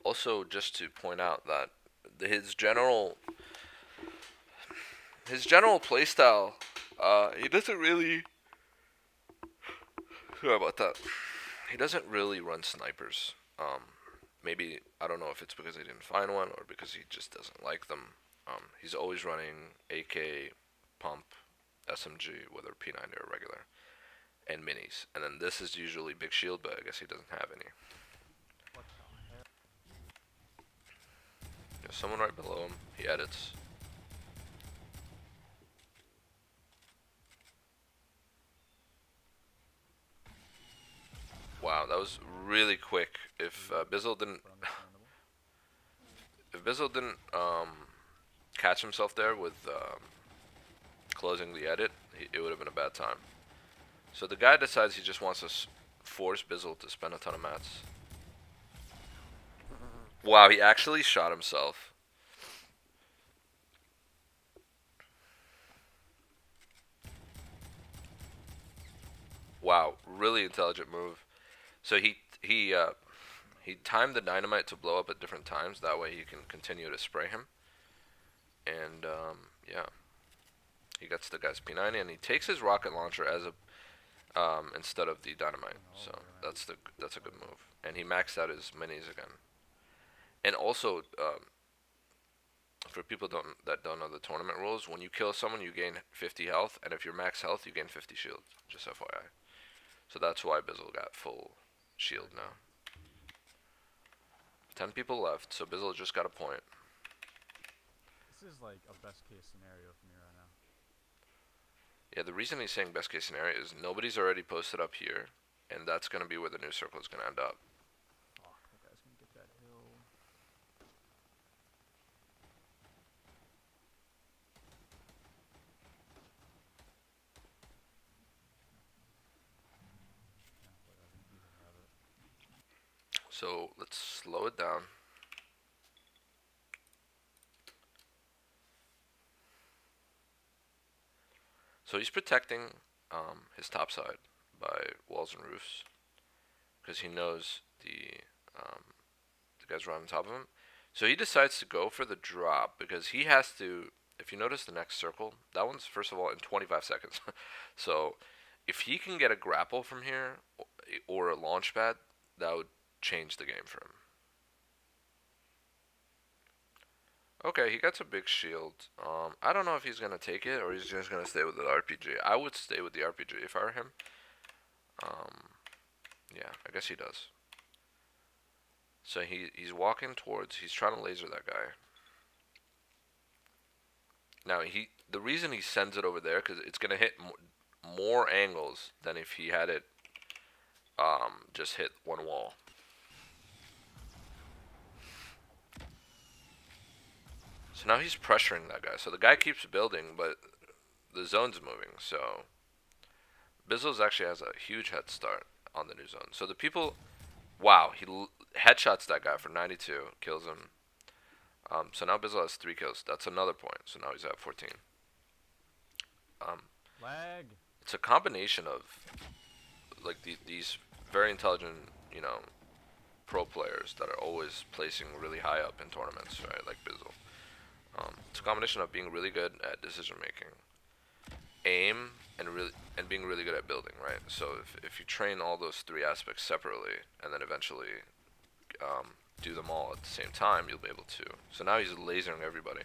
Also, just to point out that his general playstyle, he doesn't really. Sorry about that. He doesn't really run snipers. Maybe, I don't know if it's because he didn't find one or because he just doesn't like them. He's always running AK, pump, SMG, whether P90 or regular, and minis. And then this is usually big shield, but I guess he doesn't have any. What the hell? There's someone right below him. He edits. Wow, that was really quick. If Bizzle didn't, catch himself there with closing the edit, it would have been a bad time. So the guy decides he just wants to force Bizzle to spend a ton of mats. Wow, he actually shot himself. Wow, really intelligent move. So he timed the dynamite to blow up at different times. That way he can continue to spray him. And yeah, he gets the guy's P90 and he takes his rocket launcher as a instead of the dynamite. So that's a good move. And he maxed out his minis again. And also, for people that don't know the tournament rules, when you kill someone, you gain 50 health, and if you're max health, you gain 50 shield. Just FYI. So that's why Bizzle got full shield now. 10 people left, so Bizzle just got a point. This is like a best case scenario for me right now. Yeah, the reason he's saying best case scenario is nobody's already posted up here, and that's going to be where the new circle is going to end up. Fuck, that guy's gonna get that hill. Yeah, whatever. You can have it. So let's slow it down. So he's protecting his top side by walls and roofs because he knows the guys right on top of him. So he decides to go for the drop because he has to. If you notice the next circle, that one's first of all in 25 seconds. So if he can get a grapple from here or a launch pad, that would change the game for him. Okay, he gets a big shield. I don't know if he's gonna take it or he's just gonna stay with the RPG. I would stay with the RPG if I were him. Yeah, I guess he does. So he's walking towards. He's trying to laser that guy. Now the reason he sends it over there because it's gonna hit more angles than if he had it just hit one wall. So now he's pressuring that guy. So the guy keeps building, but the zone's moving. So Bizzles actually has a huge head start on the new zone. So the people, wow, he headshots that guy for 92, kills him. So now Bizzle has 3 kills. That's another point. So now he's at 14. Lag. It's a combination of like these very intelligent, pro players that are always placing really high up in tournaments, right? Like Bizzle. It's a combination of being really good at decision making, aim, and being really good at building, right? So if you train all those 3 aspects separately and then eventually do them all at the same time, you'll be able to. So now he's lasering everybody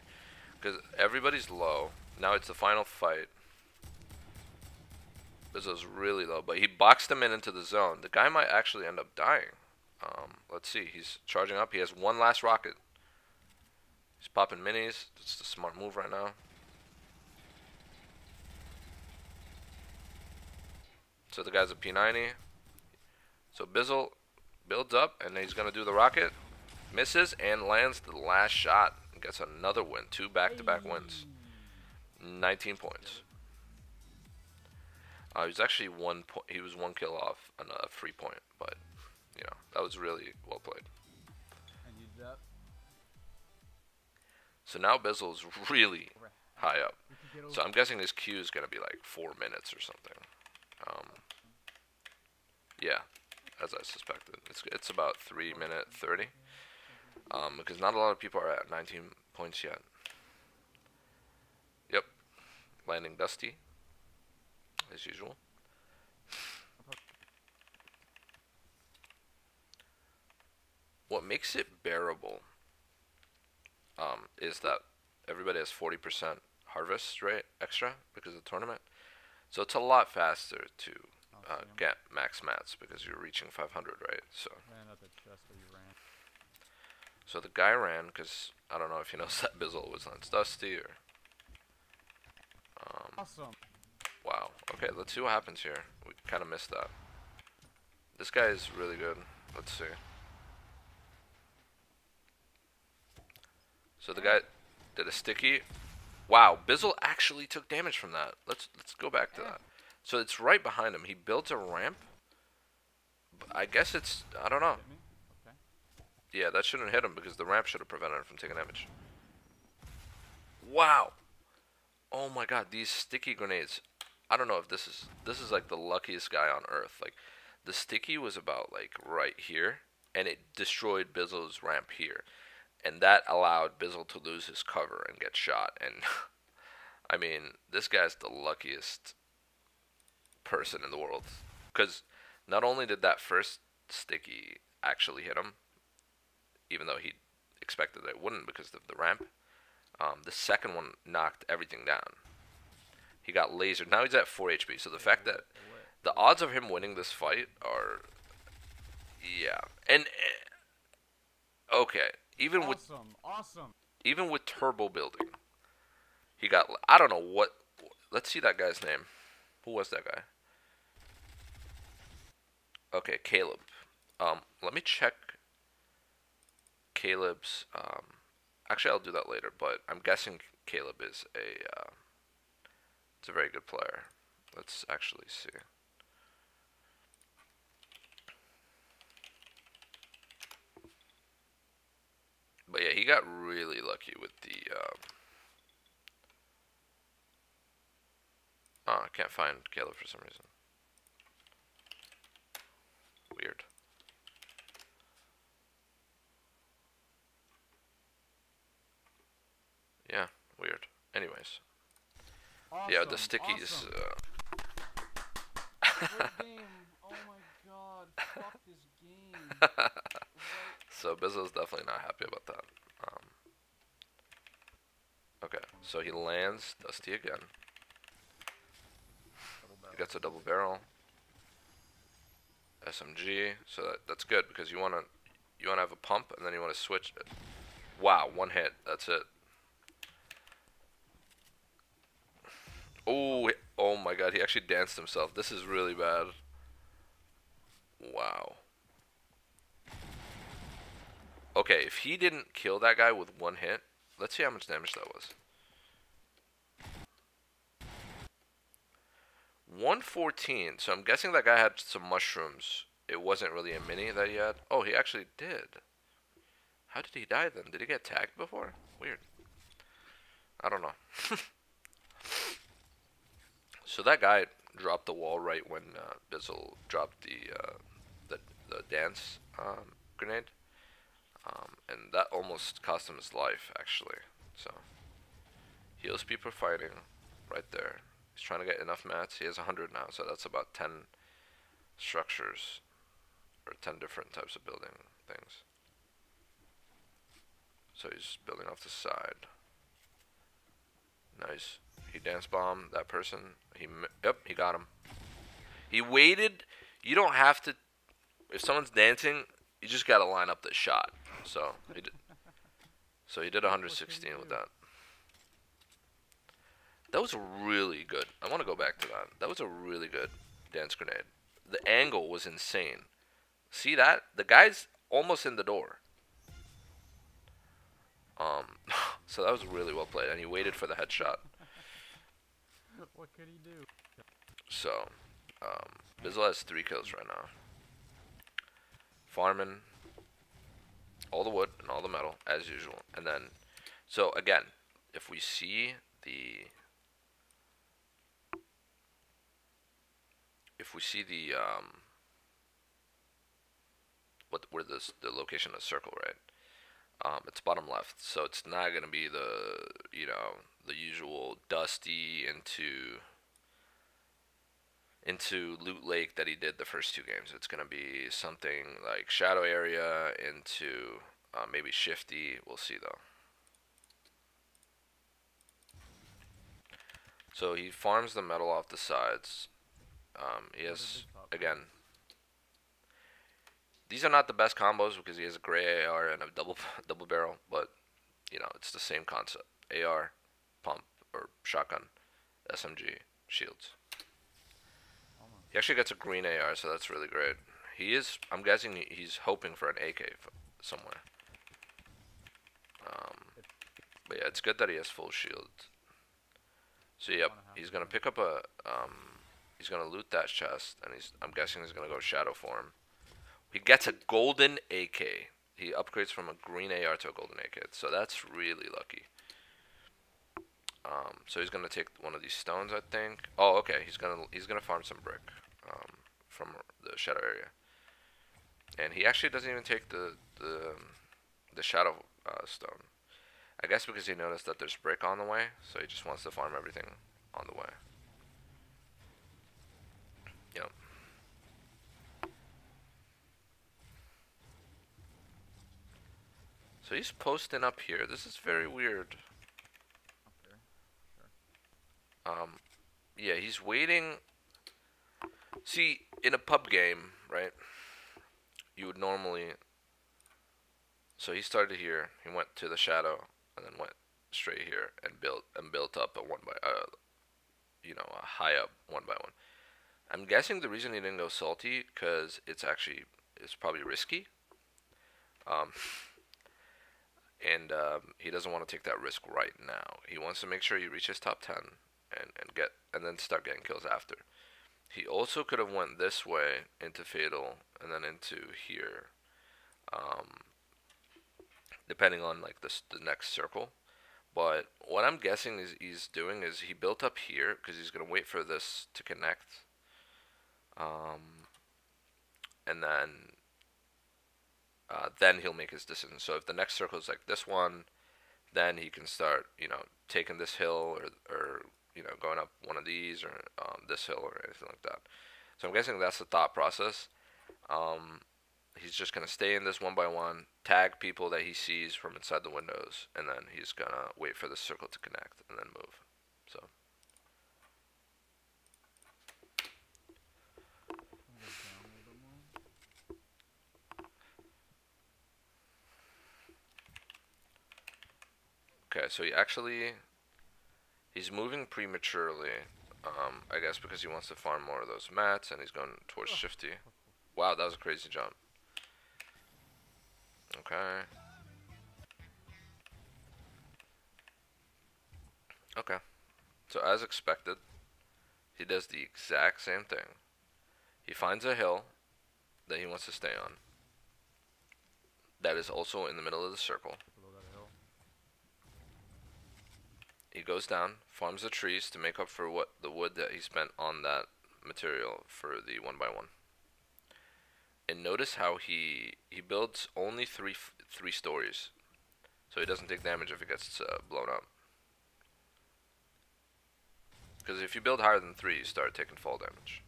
because everybody's low. Now it's the final fight. Bizzle's really low, but he boxed him in into the zone. The guy might actually end up dying. Let's see. He's charging up. He has one last rocket. He's popping minis. That's the smart move right now. So the guy's a P90. So Bizzle builds up, and he's going to do the rocket. Misses and lands the last shot. And gets another win. 2 back-to-back wins. 19 points. He was actually 1 point. He was 1 kill off on a free point, but you know that was really well played. I need that. So now Bizzle's really high up. So I'm guessing his queue is gonna be like 4 minutes or something. Yeah, as I suspected. It's about 3:30. Because not a lot of people are at 19 points yet. Yep, landing Dusty as usual. What makes it bearable is that everybody has 40% harvest rate extra because of the tournament. So it's a lot faster to get max mats because you're reaching 500, right? So. So the guy ran because I don't know if you know that Bizzle was Lance Dusty or. Awesome. Wow. Okay, let's see what happens here. We kind of missed that. This guy is really good. Let's see. So the guy did a sticky. Wow, Bizzle actually took damage from that. Let's go back to that. So it's right behind him. He built a ramp. I guess it's, I don't know. Yeah, that shouldn't hit him because the ramp should have prevented him from taking damage. Wow. Oh my god, these sticky grenades. I don't know if this is like the luckiest guy on earth. Like the sticky was about like right here and it destroyed Bizzle's ramp here. And that allowed Bizzle to lose his cover and get shot. And I mean, this guy's the luckiest person in the world. Because not only did that first sticky actually hit him, even though he expected that it wouldn't because of the ramp, the second one knocked everything down. He got lasered. Now he's at 4 HP. So the fact that the odds of him winning this fight are, yeah. And okay. Even with turbo building, he got, I don't know what, let's see that guy's name. Who was that guy? Okay, Caleb. Let me check Caleb's, actually I'll do that later, but I'm guessing Caleb is it's a very good player. Let's actually see. But yeah, he got really lucky with the, oh, I can't find Caleb for some reason. Weird. Yeah, weird. Anyways. Awesome, Yeah, the stickies, Great game. Oh my god, fuck this game. So Bizzle's definitely not happy about that. Okay, so he lands Dusty again. He gets a double barrel. SMG, so that's good because you wanna have a pump and then you wanna switch it. Wow, one hit, that's it. Oh my god, he actually danced himself. This is really bad. Wow. Okay, if he didn't kill that guy with one hit, let's see how much damage that was. 114. So I'm guessing that guy had some mushrooms. It wasn't really a mini that he had. Oh, he actually did. How did he die then? Did he get tagged before? Weird. I don't know. So that guy dropped the wall right when Bizzle dropped the dance grenade. And that almost cost him his life, actually. So, heals people fighting right there. He's trying to get enough mats. He has 100 now, so that's about 10 structures, or 10 different types of building things. So he's building off the side. Nice. He dance bombed that person. Yep, he got him. He waited. You don't have to. If someone's dancing, you just gotta line up the shot. So he did. So he did 116 with that. That was really good. I want to go back to that. That was a really good dance grenade. The angle was insane. See that? The guy's almost in the door. So that was really well played, and he waited for the headshot. What could he do? So, Bizzle has 3 kills right now. Farming all the wood and all the metal, as usual. And then, so again, if we see the... where the location of the circle, right? It's bottom left, so it's not gonna be the usual dusty into Loot Lake that he did the first 2 games. It's gonna be something like Shadow Area into maybe Shifty. We'll see though. So he farms the metal off the sides. He has, again, these are not the best combos because he has a gray AR and a double barrel, but it's the same concept. AR, pump, or shotgun, SMG, shields. He actually gets a green AR, so that's really great. I'm guessing he's hoping for an AK somewhere. But yeah, it's good that he has full shield. So yep, he's gonna pick up he's gonna loot that chest, and I'm guessing he's gonna go shadow form. He gets a golden AK. He upgrades from a green AR to a golden AK, so that's really lucky. So he's gonna take one of these stones, I think. Oh, okay. He's gonna farm some brick from the shadow area, and he actually doesn't even take the shadow stone. I guess because he noticed that there's brick on the way, so he just wants to farm everything on the way. Yep. So he's posting up here. This is very weird. Yeah, he's waiting. See, in a pub game, right? You would normally. So he started here. He went to the shadow, and then went straight here and built up a a high up 1 by 1. I'm guessing the reason he didn't go salty because it's probably risky. And he doesn't want to take that risk right now. He wants to make sure he reaches top 10 and then start getting kills after. He also could have went this way into Fatal and then into here, depending on like the next circle. But what I'm guessing he's doing is he built up here because he's gonna wait for this to connect, and then he'll make his decision. So if the next circle is like this one, then he can start taking this hill or going up one of these or this hill or anything like that. So I'm guessing that's the thought process. He's just gonna stay in this 1 by 1, tag people that he sees from inside the windows, and then he's gonna wait for the circle to connect and then move. So. Okay, so he's moving prematurely, I guess because he wants to farm more of those mats, and he's going towards Shifty. Wow, that was a crazy jump. Okay. Okay. So as expected, he does the exact same thing. He finds a hill that he wants to stay on. That is also in the middle of the circle. He goes down, farms the trees to make up for the wood that he spent on that material for the 1 by 1. And notice how he builds only three stories, so he doesn't take damage if it gets blown up. Because if you build higher than 3, you start taking fall damage.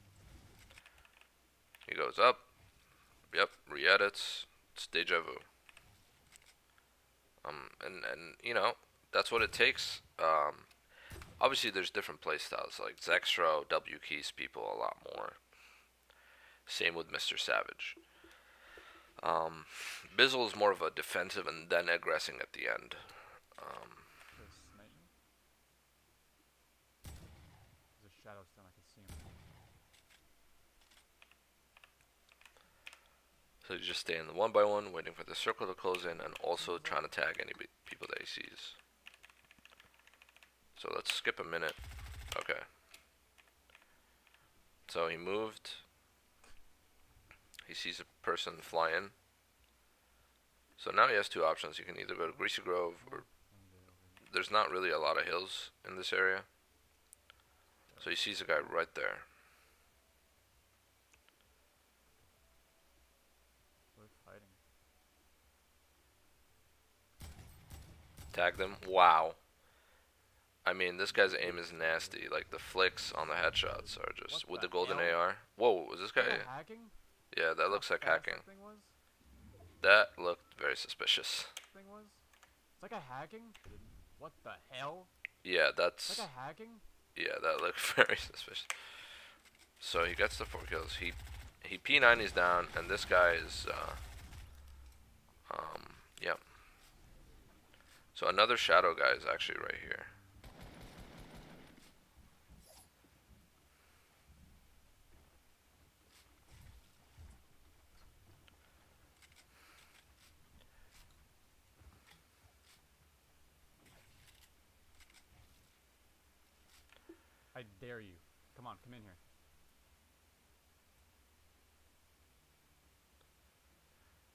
He goes up. Yep, re-edits. It's deja vu. And that's what it takes. Obviously there's different playstyles, like Zextro, W keys people a lot more. Same with Mr. Savage. Bizzle is more of a defensive and then aggressing at the end. There's a shadow stone, I can see him. So you just stay in the 1x1, waiting for the circle to close in, and also trying to tag any people that he sees. So let's skip a minute. Okay. So he moved. He sees a person fly in. So now he has two options. He can either go to Greasy Grove, or there's not really a lot of hills in this area. So he sees a guy right there. We're fighting. Tagged him. Wow. I mean, this guy's aim is nasty. Like, the flicks on the headshots are just with the golden AR. Whoa, was this guy? Hacking? Yeah, that looks like hacking. That thing was? That looked very suspicious. Thing was? It's like a hacking? What the hell? Yeah, that's... It's like a hacking? Yeah, that looked very suspicious. So he gets the 4 kills. He P90's down, and this guy is, yep. So another shadow guy is actually right here. I dare you. Come on, come in here.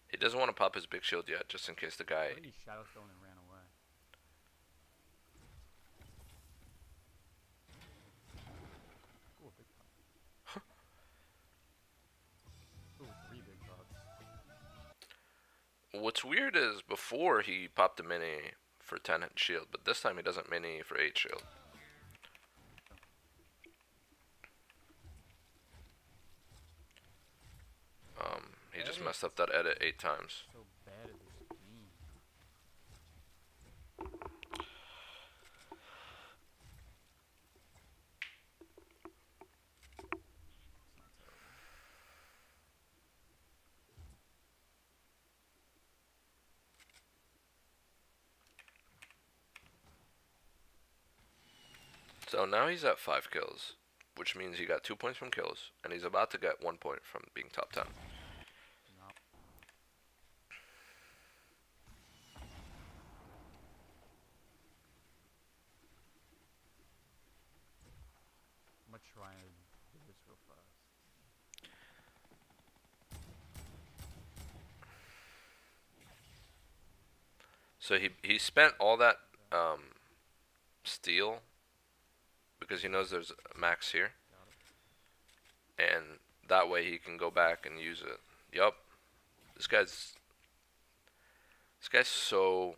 He doesn't want to pop his big shield yet, just in case the guy... I think he shadow stone and ran away. Ooh, big pot. Ooh, 3 big pots. What's weird is before he popped a mini for 10 shield, but this time he doesn't mini for 8 shield. He just messed up that edit 8 times. So bad at this game. So now he's at 5 kills, which means he got 2 points from kills, and he's about to get 1 point from being top 10. I'm gonna try and do this real fast. So he spent all that steel because he knows there's a max here, and that way he can go back and use it. Yup, this guy's so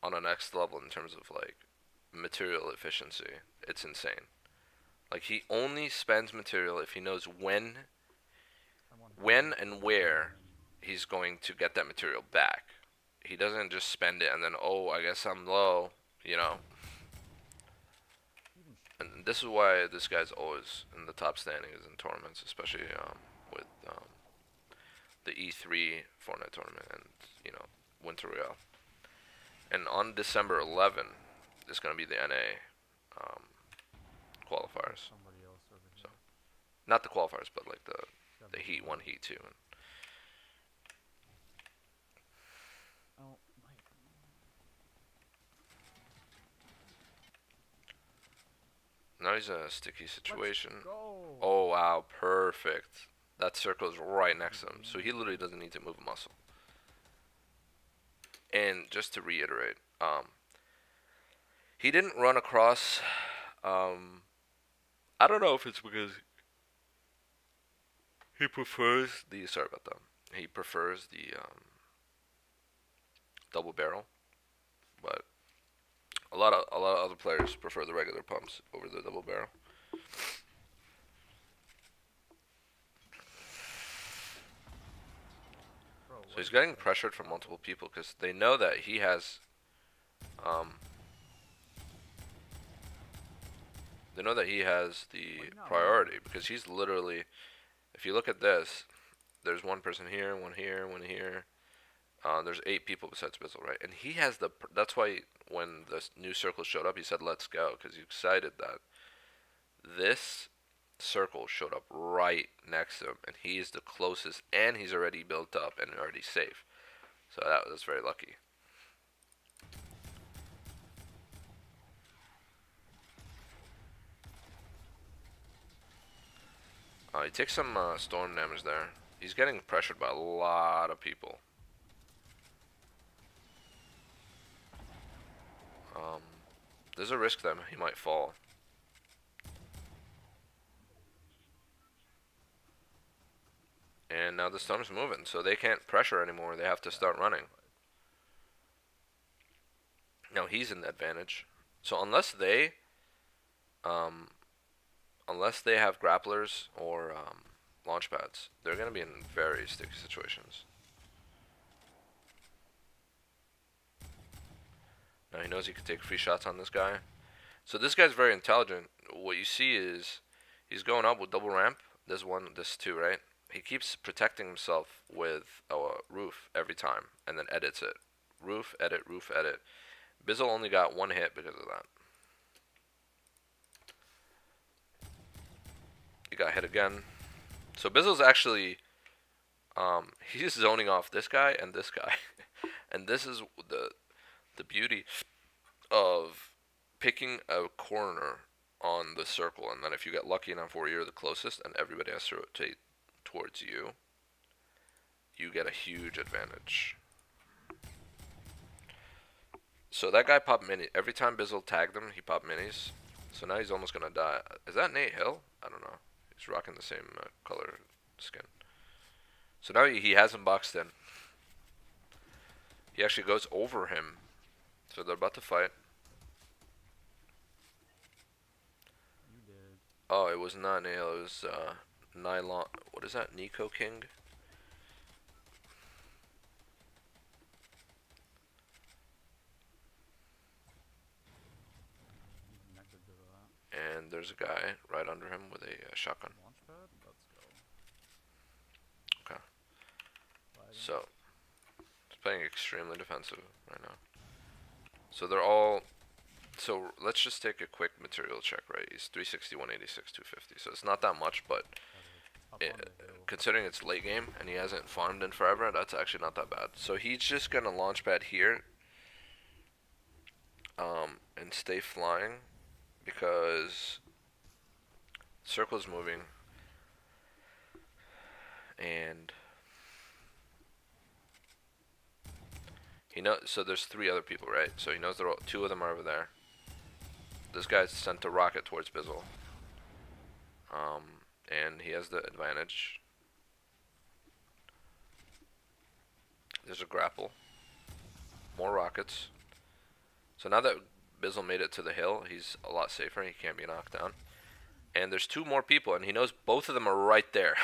on a next level in terms of like material efficiency. It's insane. Like, he only spends material if he knows when and where he's going to get that material back. He doesn't just spend it and then, oh, I guess I'm low, you know. And this is why this guy's always in the top standings in tournaments, especially with the E3 Fortnite tournament and, you know, Winter Royale. And on December 11, is going to be the NA qualifiers. So, not the qualifiers, but like the Heat 1, Heat 2. Oh, now he's in a sticky situation. Let's go. Oh, wow, perfect. That circle is right next to him, so he literally doesn't need to move a muscle. And just to reiterate, he didn't run across, I don't know if it's because he prefers the, sorry about that, he prefers the double barrel, but a lot of other players prefer the regular pumps over the double barrel. So he's getting pressured from multiple people because they know that he has, the priority because he's literally If you look at this, there's one person here, one here, one here. There's 8 people besides Bizzle, right? And he has the. That's why when the new circle showed up, he said, "Let's go," because he's excited that this circle showed up right next to him, and he's the closest, and he's already built up and already safe. So that was very lucky. He takes some storm damage there. He's getting pressured by a lot of people. There's a risk that he might fall. And now the storm's moving, so they can't pressure anymore. They have to start running. Now he's in the advantage. So unless they have grapplers or launch pads, they're going to be in very sticky situations. Now he knows he can take free shots on this guy. So this guy's very intelligent. What you see is he's going up with double ramp. This one, this two, right? He keeps protecting himself with a roof every time and then edits it. Roof, edit, roof, edit. Bizzle only got 1 hit because of that. He got hit again. So Bizzle's actually, he's zoning off this guy and this guy. And this is the beauty of picking a corner on the circle, and then if you get lucky enough where you're the closest and everybody has to rotate towards you, you get a huge advantage. So that guy popped mini. Every time Bizzle tagged him, he popped minis. So now he's almost gonna die. Is that Nate Hill? I don't know. He's rocking the same color skin. So now he has him boxed in. He actually goes over him. So they're about to fight. You did. Oh, it was not Nail. It was Nylon. What is that? Nico King? And there's a guy right under him with a shotgun. Launchpad? Let's go. Okay. So, he's playing extremely defensive right now. So they're all. So let's just take a quick material check, right? He's 360, 186, 250. So it's not that much, but considering it's late game and he hasn't farmed in forever, that's actually not that bad. So he's just gonna launch pad here, and stay flying because circle's moving, and he knows. So there's 3 other people, right? So he knows 2 of them are over there. This guy's sent a rocket towards Bizzle. And he has the advantage. There's a grapple. More rockets. So now that Bizzle made it to the hill, he's a lot safer. He can't be knocked down. And there's 2 more people, and he knows both of them are right there.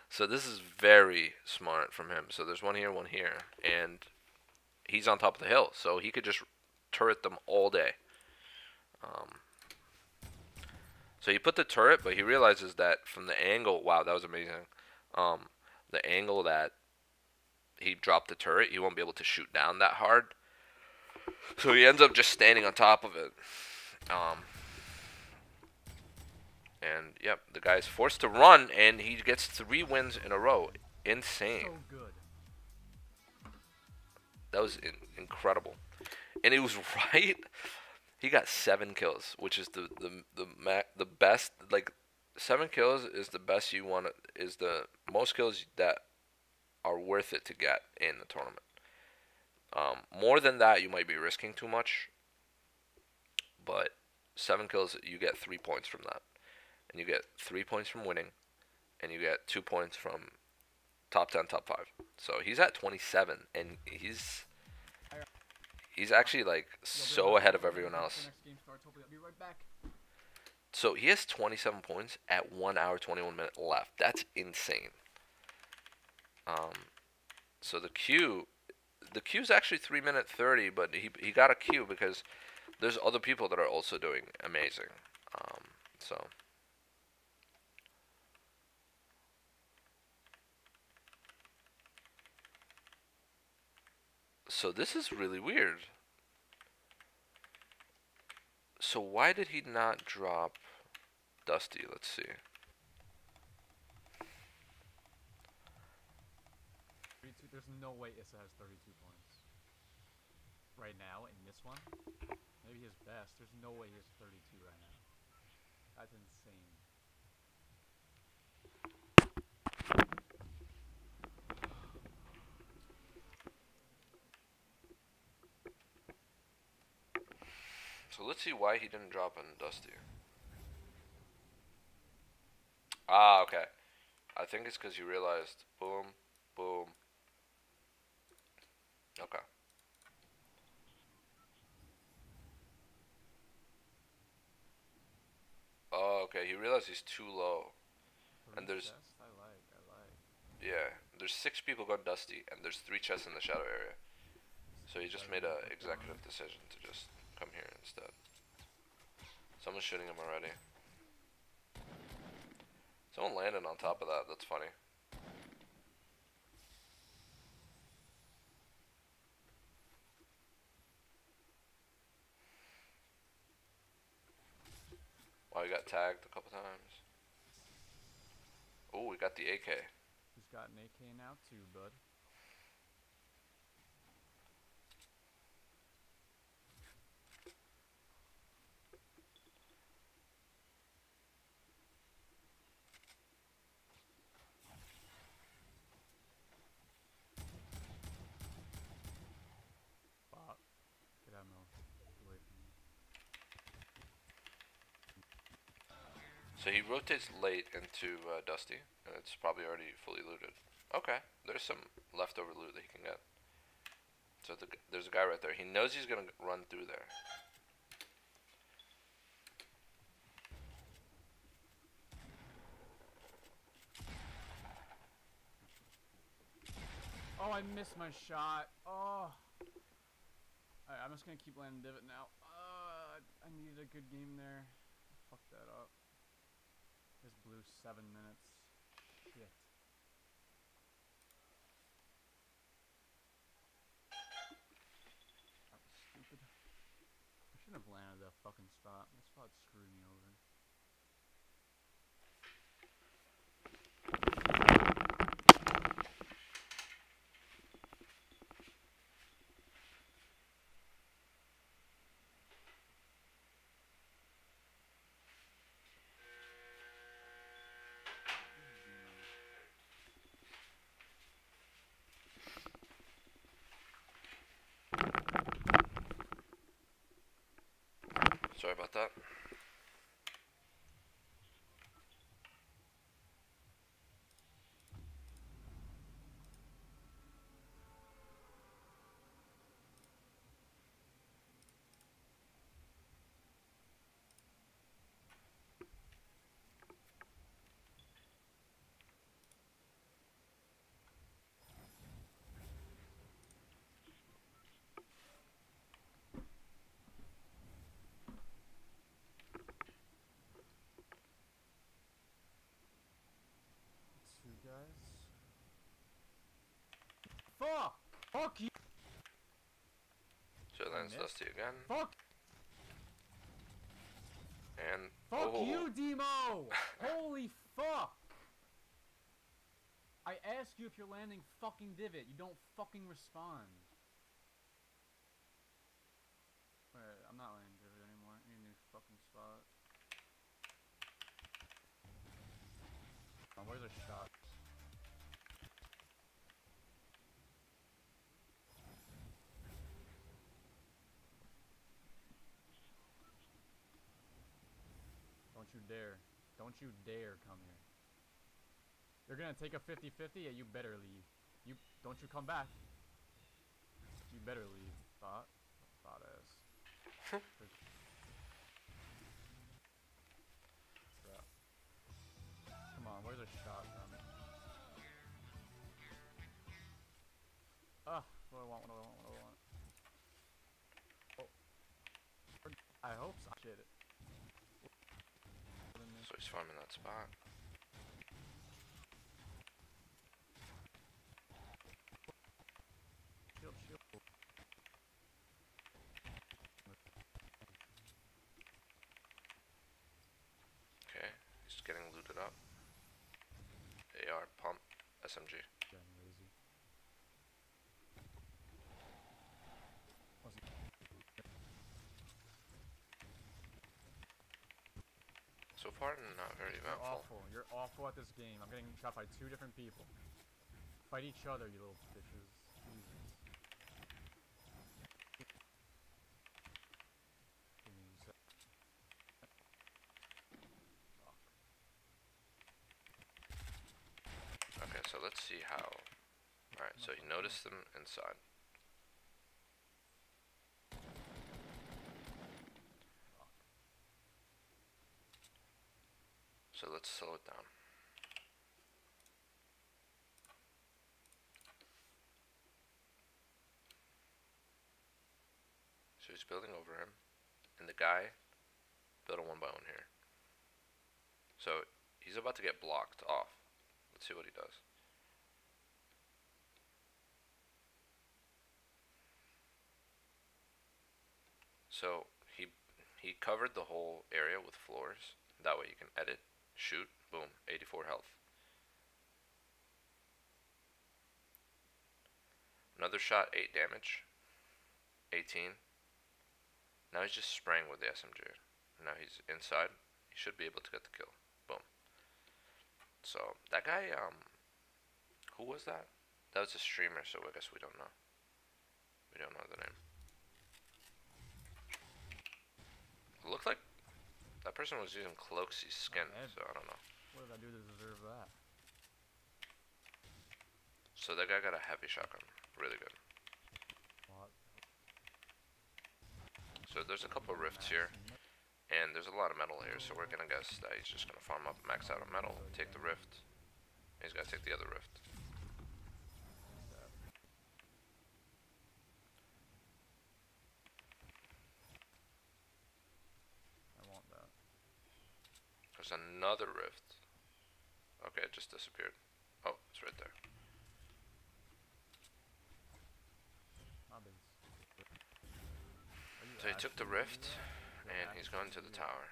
So this is very smart from him. So there's one here, one here. And he's on top of the hill, so he could just turret them all day. So he put the turret, but he realizes that from the angle, wow, that was amazing. The angle that he dropped the turret, he won't be able to shoot down that hard. So he ends up just standing on top of it. And yep, the guy's forced to run, and he gets 3 wins in a row. Insane. So good. That was incredible. And it was right. He got 7 kills, which is the best. Like 7 kills is the best you want. Is the most kills that are worth it to get in the tournament. More than that, you might be risking too much. But 7 kills, you get 3 points from that, and you get 3 points from winning, and you get 2 points from top 10, top 5. So he's at 27, and he's actually like so ahead of everyone else. So he has 27 points at 1 hour 21 minutes left. That's insane. So the queue's actually 3 minutes 30, but he got a queue because there's other people that are also doing amazing. So So this is really weird. So why did he not drop Dusty? Let's see. 32. There's no way Issa has 32 points. Right now, in this one. Maybe his best. There's no way he has 32 right now. That's insane. So let's see why he didn't drop on Dusty. Ah, okay. I think it's because he realized. Boom, boom. Okay. Oh, okay. He realized he's too low. And there's chests? I like. yeah, there's 6 people going Dusty, and there's 3 chests in the shadow area. So he just made a executive decision to just come here instead. Someone's shooting him already. Someone landed on top of that. That's funny. Wow, he got tagged a couple times. Oh, we got the AK. Who's got an AK now too, bud? Bot. Get ammo. Away from me. So he rotates late into Dusty, and it's probably already fully looted. Okay, there's some leftover loot that he can get. So there's a guy right there. He knows he's gonna run through there. Oh, I missed my shot. Oh. Alright, I'm just gonna keep landing divot now. I needed a good game there. Fuck that up. This blew 7 minutes. Shit. That was stupid. I shouldn't have landed that fucking spot. That spot screwed me over. Sorry about that. Two guys. Fuck! Fuck you! So lands Dusty again. Fuck! And Fuck oh. you, Demo! Holy fuck! I ask you if you're landing fucking divot. You don't fucking respond. Wait, I'm not landing divot anymore. I need a new fucking spot. Oh, where's the shot? Don't you dare. Don't you dare come here. You're gonna take a 50-50? Yeah, you better leave. Don't you come back. You better leave, bot. Bot ass. Come on, where's a shot from? What do I want? Oh. I hope so. Shit. So he's farming that spot. Shield. So far, not very You're eventful. awful. You're awful at this game. I'm getting shot by 2 different people. Fight each other, you little bitches. Jesus. Give me a sec. Fuck. Okay, so let's see how. Alright, so you notice them inside. Fuck. So let's slow it down. So he's building over him, and the guy built a 1x1 here. So he's about to get blocked off. Let's see what he does. So he covered the whole area with floors. That way you can edit, shoot, boom, 84 health. Another shot, 8 damage, 18. Now he's just spraying with the SMG. Now he's inside. He should be able to get the kill. Boom. So that guy, who was that? That was a streamer, so I guess we don't know. We don't know the name. It looked like that person was using Cloaksy's skin, so I don't know. What did I do to deserve that? So that guy got a heavy shotgun. Really good. What? So there's a couple rifts here, and there's a lot of metal here, so we're gonna guess that he's just gonna farm up, max out on metal, take the rift. He's gotta take the other rift. I want that. There's another rift. Okay, it just disappeared. Oh, it's right there. So he took the rift, and he's going to the tower.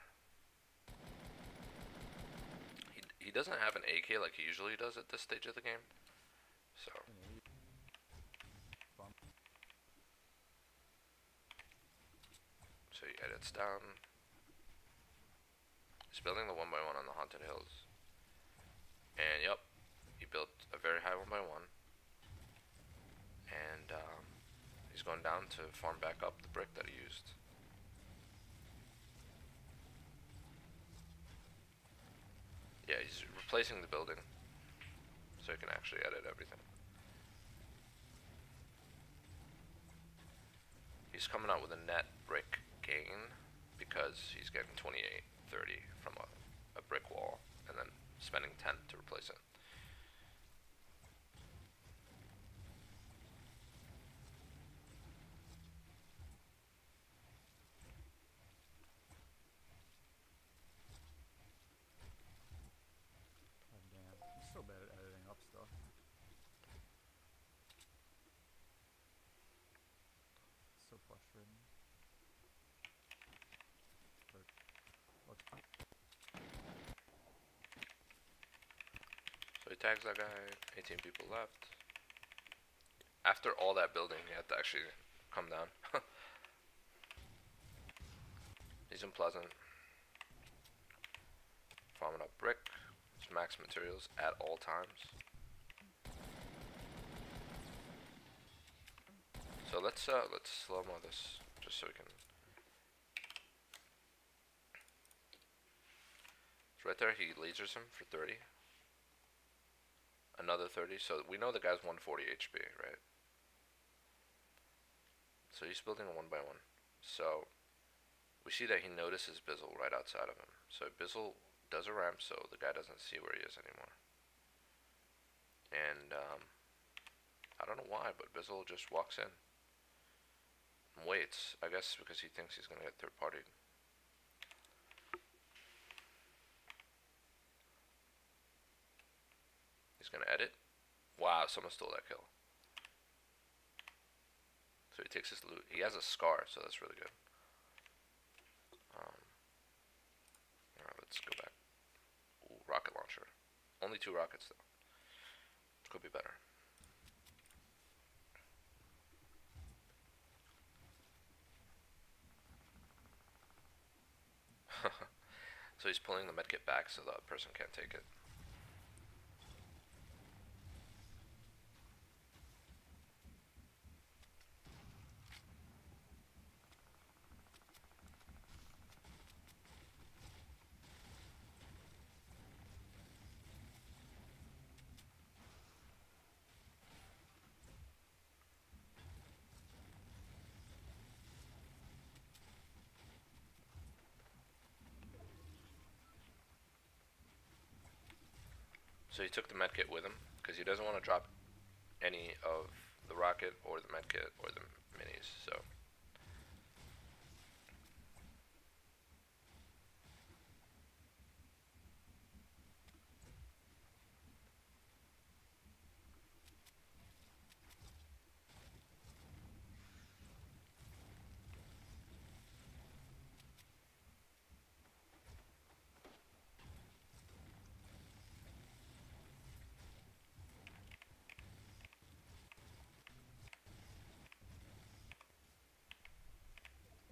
He doesn't have an AK like he usually does at this stage of the game. So he edits down. He's building the 1x1 on the Haunted Hills. And yep, he built a very high 1x1. And he's going down to farm back up the brick that he used. Yeah, he's replacing the building so he can actually edit everything. He's coming out with a net brick gain because he's getting 28, 30 from a brick wall and then spending 10 to replace it. God damn. I'm so bad at editing up stuff. It's so frustrating. But what's So he tags that guy, 18 people left. After all that building, he had to actually come down. He's in Pleasant. Farming up brick. Just max materials at all times. So let's slow-mo this just so we can. So right there, he lasers him for 30. Another 30, so we know the guy's 140 HP, right? So he's building a 1x1. So we see that he notices Bizzle right outside of him. So Bizzle does a ramp so the guy doesn't see where he is anymore. And I don't know why, but Bizzle just walks in and waits. I guess because he thinks he's gonna get third partied. He's gonna edit. Wow, someone stole that kill. So he takes his loot. He has a scar, so that's really good. Alright, let's go back. Ooh, rocket launcher. Only 2 rockets though. Could be better. So he's pulling the medkit back so the person can't take it. So he took the medkit with him because he doesn't want to drop any of the rocket or the medkit or the minis. So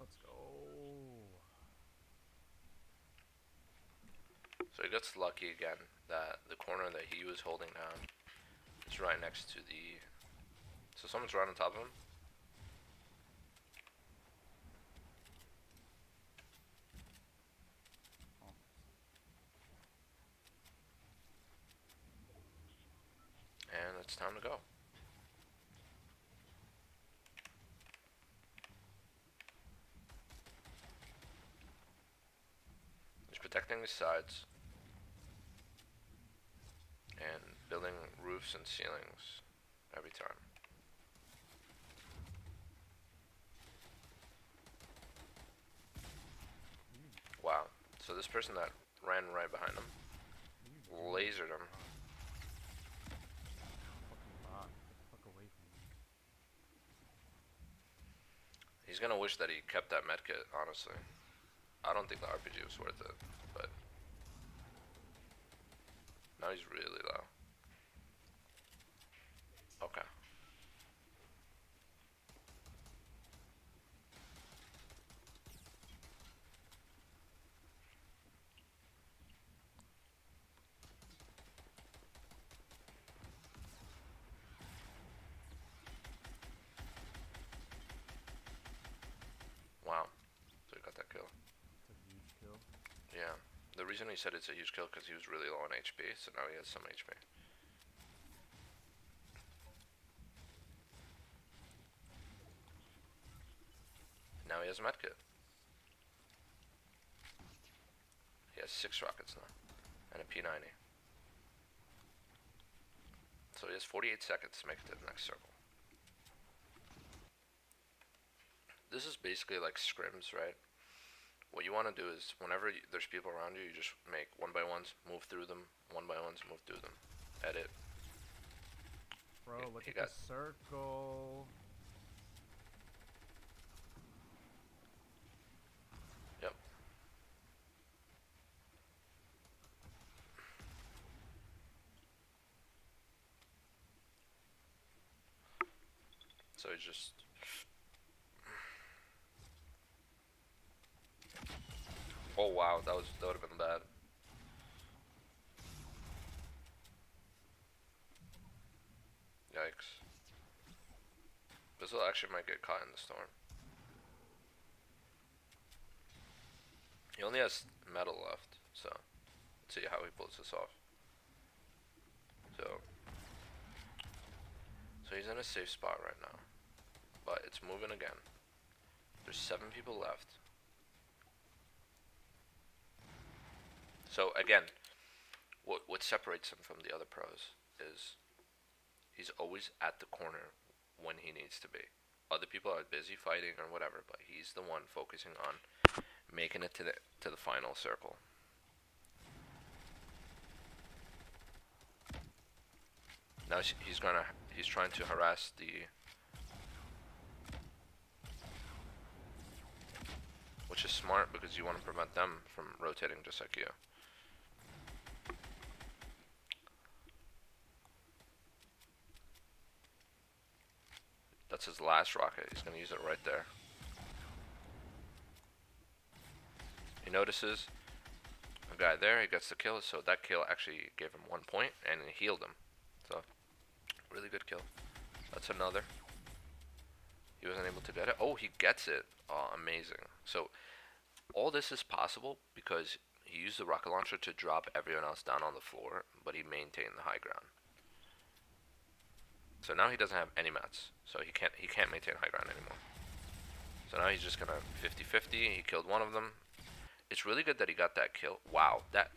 Let's go. So he gets lucky again that the corner that he was holding down is right next to the. So someone's right on top of him. Oh. And it's time to go. He's protecting his sides and building roofs and ceilings every time. Wow. So this person that ran right behind him lasered him. Fucking bot. Get the fuck away from me. He's gonna wish that he kept that medkit, honestly. I don't think the RPG was worth it, but now he's really low. Okay. Wow. So he got that kill. It's a huge kill. Yeah. The reason he said it's a huge kill because he was really low on HP, so now he has some HP. Now he has a medkit. He has 6 rockets now, and a P90. So he has 48 seconds to make it to the next circle. This is basically like scrims, right? What you want to do is, whenever there's people around you, you just make 1x1s, move through them, 1x1s, move through them. Edit. Bro, look at the circle. Yep. So he just. Oh wow, that would have been bad. Yikes. Bizzle actually might get caught in the storm. He only has metal left, so let's see how he pulls this off. So he's in a safe spot right now, but it's moving again. There's 7 people left. So again, what separates him from the other pros is he's always at the corner when he needs to be. Other people are busy fighting or whatever, but he's the one focusing on making it to the final circle. Now he's trying to harass the, which is smart because you want to prevent them from rotating just like you. That's his last rocket. He's going to use it right there. He notices guy there. He gets the kill. So that kill actually gave him 1 point and it healed him. So really good kill. That's another. He wasn't able to get it. Oh, he gets it. Oh, amazing. So all this is possible because he used the rocket launcher to drop everyone else down on the floor, but he maintained the high ground. So now he doesn't have any mats, so he can't maintain high ground anymore. So now he's just gonna 50-50. He killed one of them. It's really good that he got that kill. Wow, that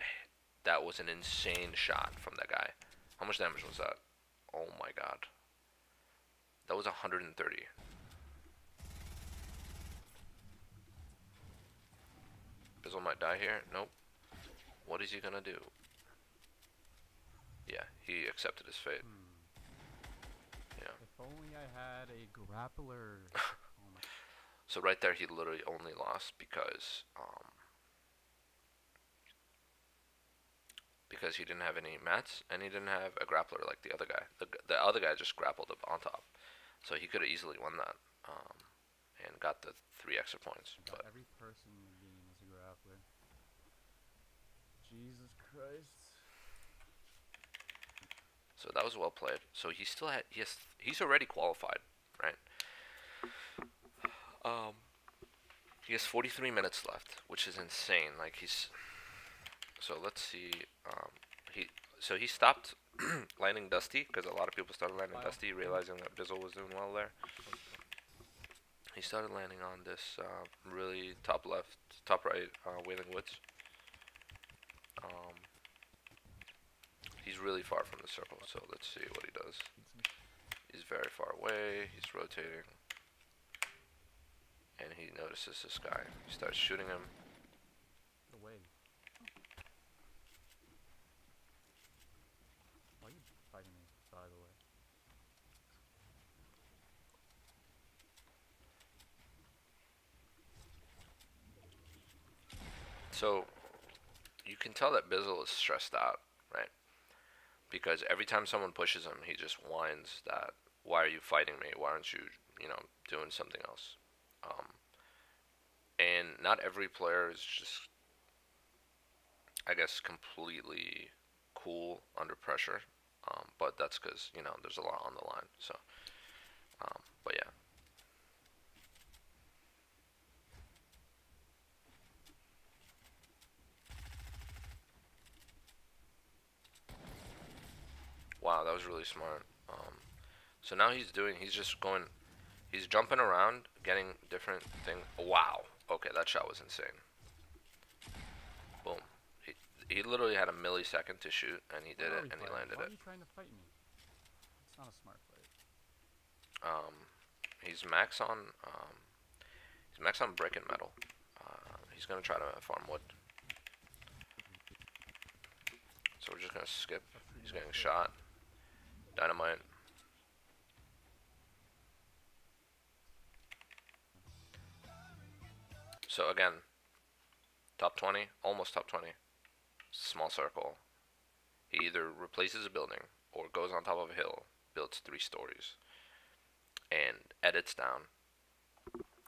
was an insane shot from that guy. How much damage was that? Oh my god. That was 130. Bizzle might die here. Nope. What is he gonna do? Yeah, he accepted his fate. Yeah. If only I had a grappler. Oh my. So right there, he literally only lost because he didn't have any mats and he didn't have a grappler like the other guy. The other guy just grappled up on top, so he could have easily won that and got the 3 extra points. But every person in the game is a grappler. Jesus Christ. So that was well played. So he still had he's already qualified, right? He has 43 minutes left, which is insane. Like so let's see. He stopped landing Dusty because a lot of people started landing Dusty, realizing that Bizzle was doing well there. He started landing on this really top right Wailing Woods. He's really far from the circle, so let's see what he does. He's very far away. He's rotating, and he notices this guy. He starts shooting him. Away. Why are you fighting me, by the way? So you can tell that Bizzle is stressed out, right? Because every time someone pushes him, he just whines that, "Why are you fighting me? Why aren't you, doing something else?" And not every player is just, I guess, completely cool under pressure. But that's because, there's a lot on the line. So, but yeah. Wow, that was really smart. So now he's jumping around, getting different things. Wow. Okay, that shot was insane. Boom. He literally had a millisecond to shoot, and he did it, and he landed it. Why are you trying to fight me? It's not a smart fight. He's max on brick and metal. He's gonna try to farm wood. So we're just gonna skip. He's getting shot. Dynamite. So again, top 20, almost top 20. Small circle. He either replaces a building or goes on top of a hill, builds 3 stories, and edits down,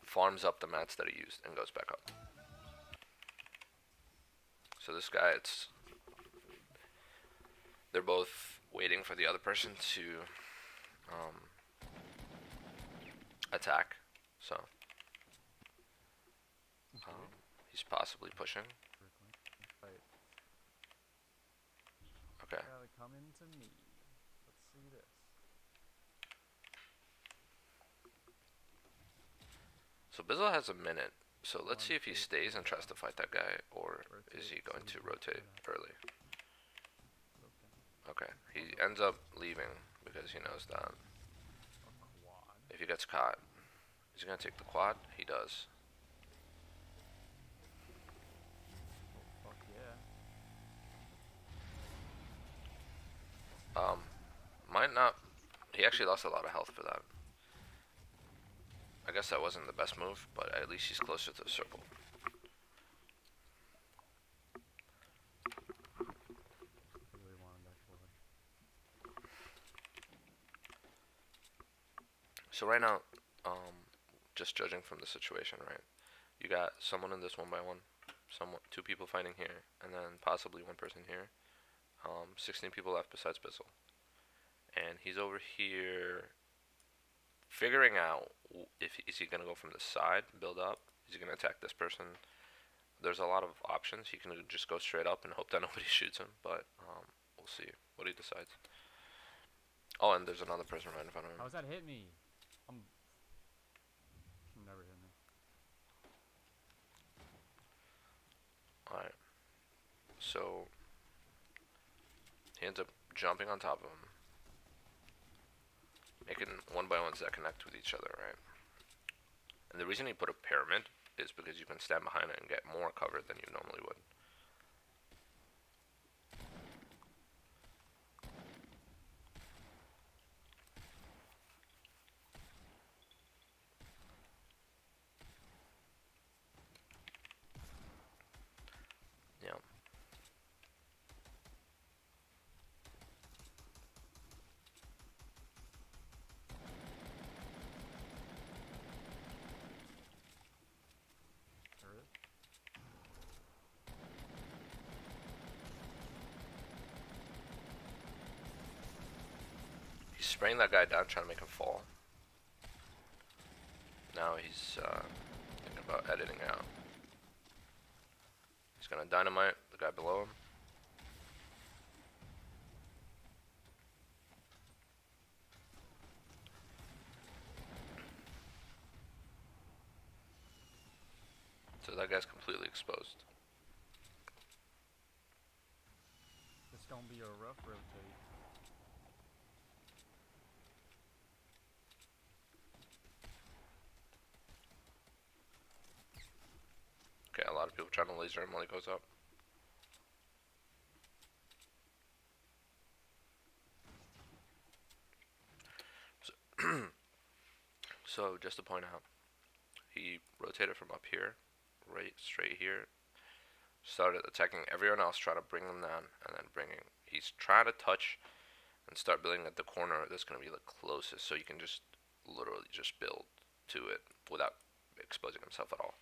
farms up the mats that he used, and goes back up. So this guy, they're both waiting for the other person to attack. So he's possibly pushing. Okay. Come into me. Let's see this. So Bizzle has a minute. So let's see if he stays and tries to fight that guy, or is he going to rotate early? Okay. He ends up leaving because he knows that if he gets caught, is he gonna take the quad? He does. Fuck yeah. Might not. He actually lost a lot of health for that. I guess that wasn't the best move, but at least he's closer to the circle. Really wanted that quad. So right now, just judging from the situation, right? You got someone in this 1x1 two people fighting here, and then possibly one person here. 16 people left besides Bizzle. And he's over here figuring out if is he gonna go from the side, build up, is he gonna attack this person. There's a lot of options. He can just go straight up and hope that nobody shoots him, but we'll see what he decides. Oh, and there's another person right in front of him. How's that hit me? Never hit me. Alright. So he ends up jumping on top of him, making one by ones that connect with each other, right? And the reason he put a pyramid is because you can stand behind it and get more cover than you normally would. Yeah. He's spraying that guy down, trying to make him fall. Now he's thinking about editing out. He's gonna dynamite the guy below him. So that guy's completely exposed. It's gonna be a rough rotate. Okay, a lot of people trying to laser him while he goes up. So just to point out, he rotated from up here, right straight here, started attacking everyone else, trying to bring them down, and then he's trying to touch and start building at the corner that's going to be the closest, so you can just literally just build to it without exposing himself at all.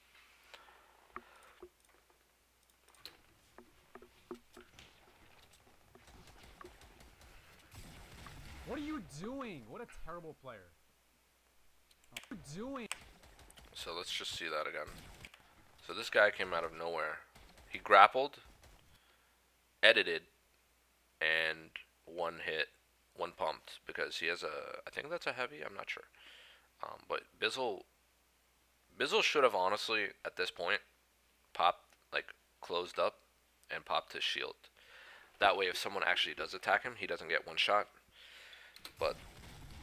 What are you doing? What a terrible player. What are you doing? So let's just see that again. So this guy came out of nowhere. He grappled, edited, and one hit, one pumped, because he has I think that's a heavy, I'm not sure. But Bizzle should have honestly, at this point, popped, like, closed up and popped his shield. That way if someone actually does attack him, he doesn't get one shot. But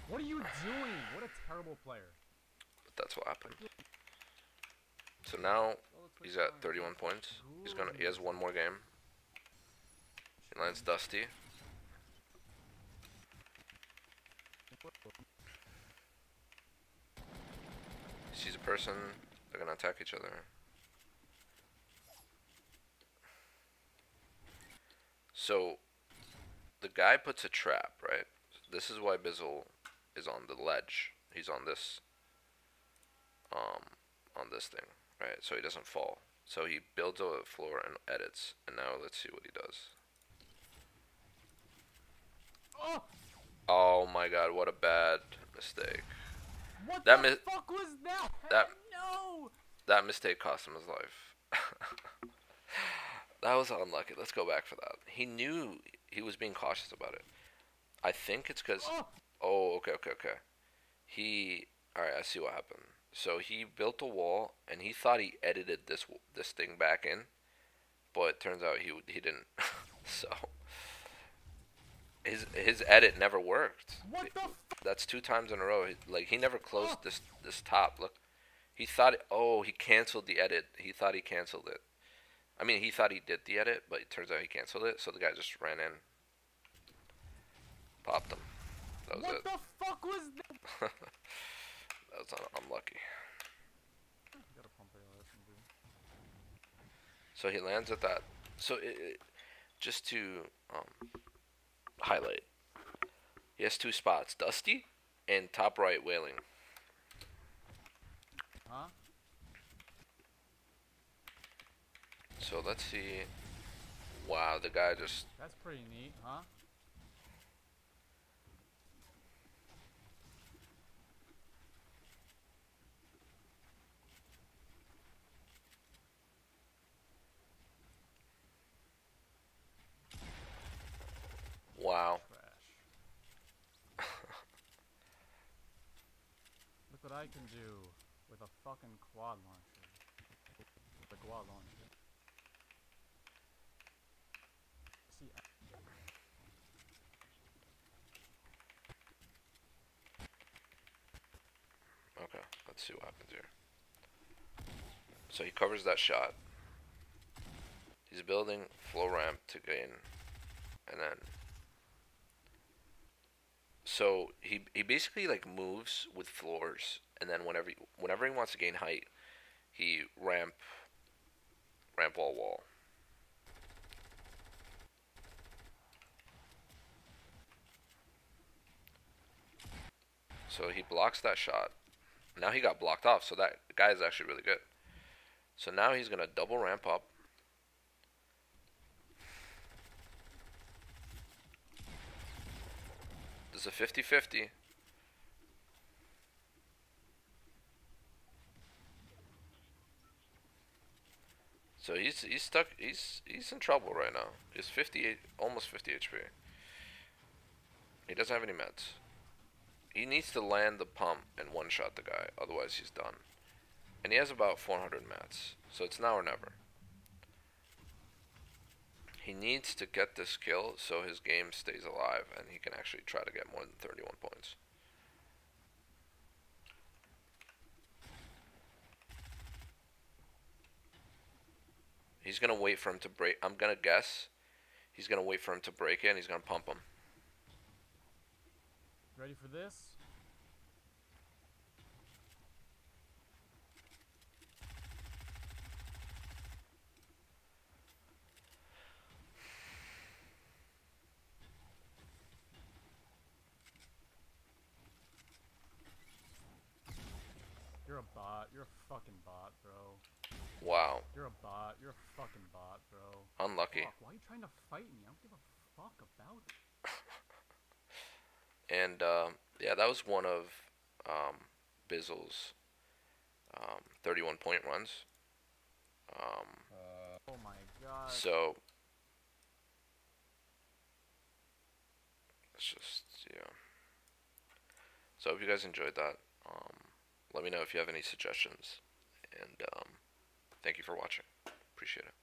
what are you doing? What a terrible player. But that's what happened. So now he's at 31 points. He has one more game. He lands Dusty. He sees a person, they're gonna attack each other. So the guy puts a trap, right? This is why Bizzle is on the ledge. He's on this thing, right? So he doesn't fall. So he builds a floor and edits. And now let's see what he does. Oh, oh my god, what a bad mistake. What the fuck was that? No! That mistake cost him his life. That was unlucky. Let's go back for that. He knew he was being cautious about it. I think it's because... Oh, okay. Alright, I see what happened. So he built a wall, and he thought he edited this thing back in. But it turns out he didn't. So... His edit never worked. What the That's 2 times in a row. He never closed this top. Look. He thought... he canceled the edit. He thought he canceled it. I mean, he thought he did the edit, but it turns out he canceled it. So the guy just ran in. Popped him. That was it. What the fuck was that? That was unlucky. So he lands at that. So just to highlight, he has 2 spots: Dusty and top right Wailing. Huh? So let's see. Wow, the guy just. That's pretty neat, huh? Wow. Trash. Look what I can do with a fucking quad launcher. With a quad launcher. See, Okay, let's see what happens here. So he covers that shot. He's building flow ramp to gain, and then so he basically like moves with floors, and then whenever he wants to gain height, he ramp wall. So he blocks that shot. Now he got blocked off, so that guy is actually really good. So now he's gonna double ramp up. This is a 50-50. So he's stuck. He's in trouble right now. He's 58, almost 50 HP. He doesn't have any meds. He needs to land the pump and one-shot the guy, otherwise he's done. And he has about 400 mats, so it's now or never. He needs to get this kill so his game stays alive and he can actually try to get more than 31 points. He's gonna wait for him to break. I'm gonna guess he's gonna wait for him to break it and he's gonna pump him. ready for this? You're a bot. You're a fucking bot, bro. Wow. You're a bot. You're a fucking bot, bro. Unlucky. Fuck, why are you trying to fight me? I don't give a fuck about it. And yeah, that was one of Bizzle's 31 point runs. Oh my god. So it's just yeah. So I hope you guys enjoyed that. Let me know if you have any suggestions, and thank you for watching. Appreciate it.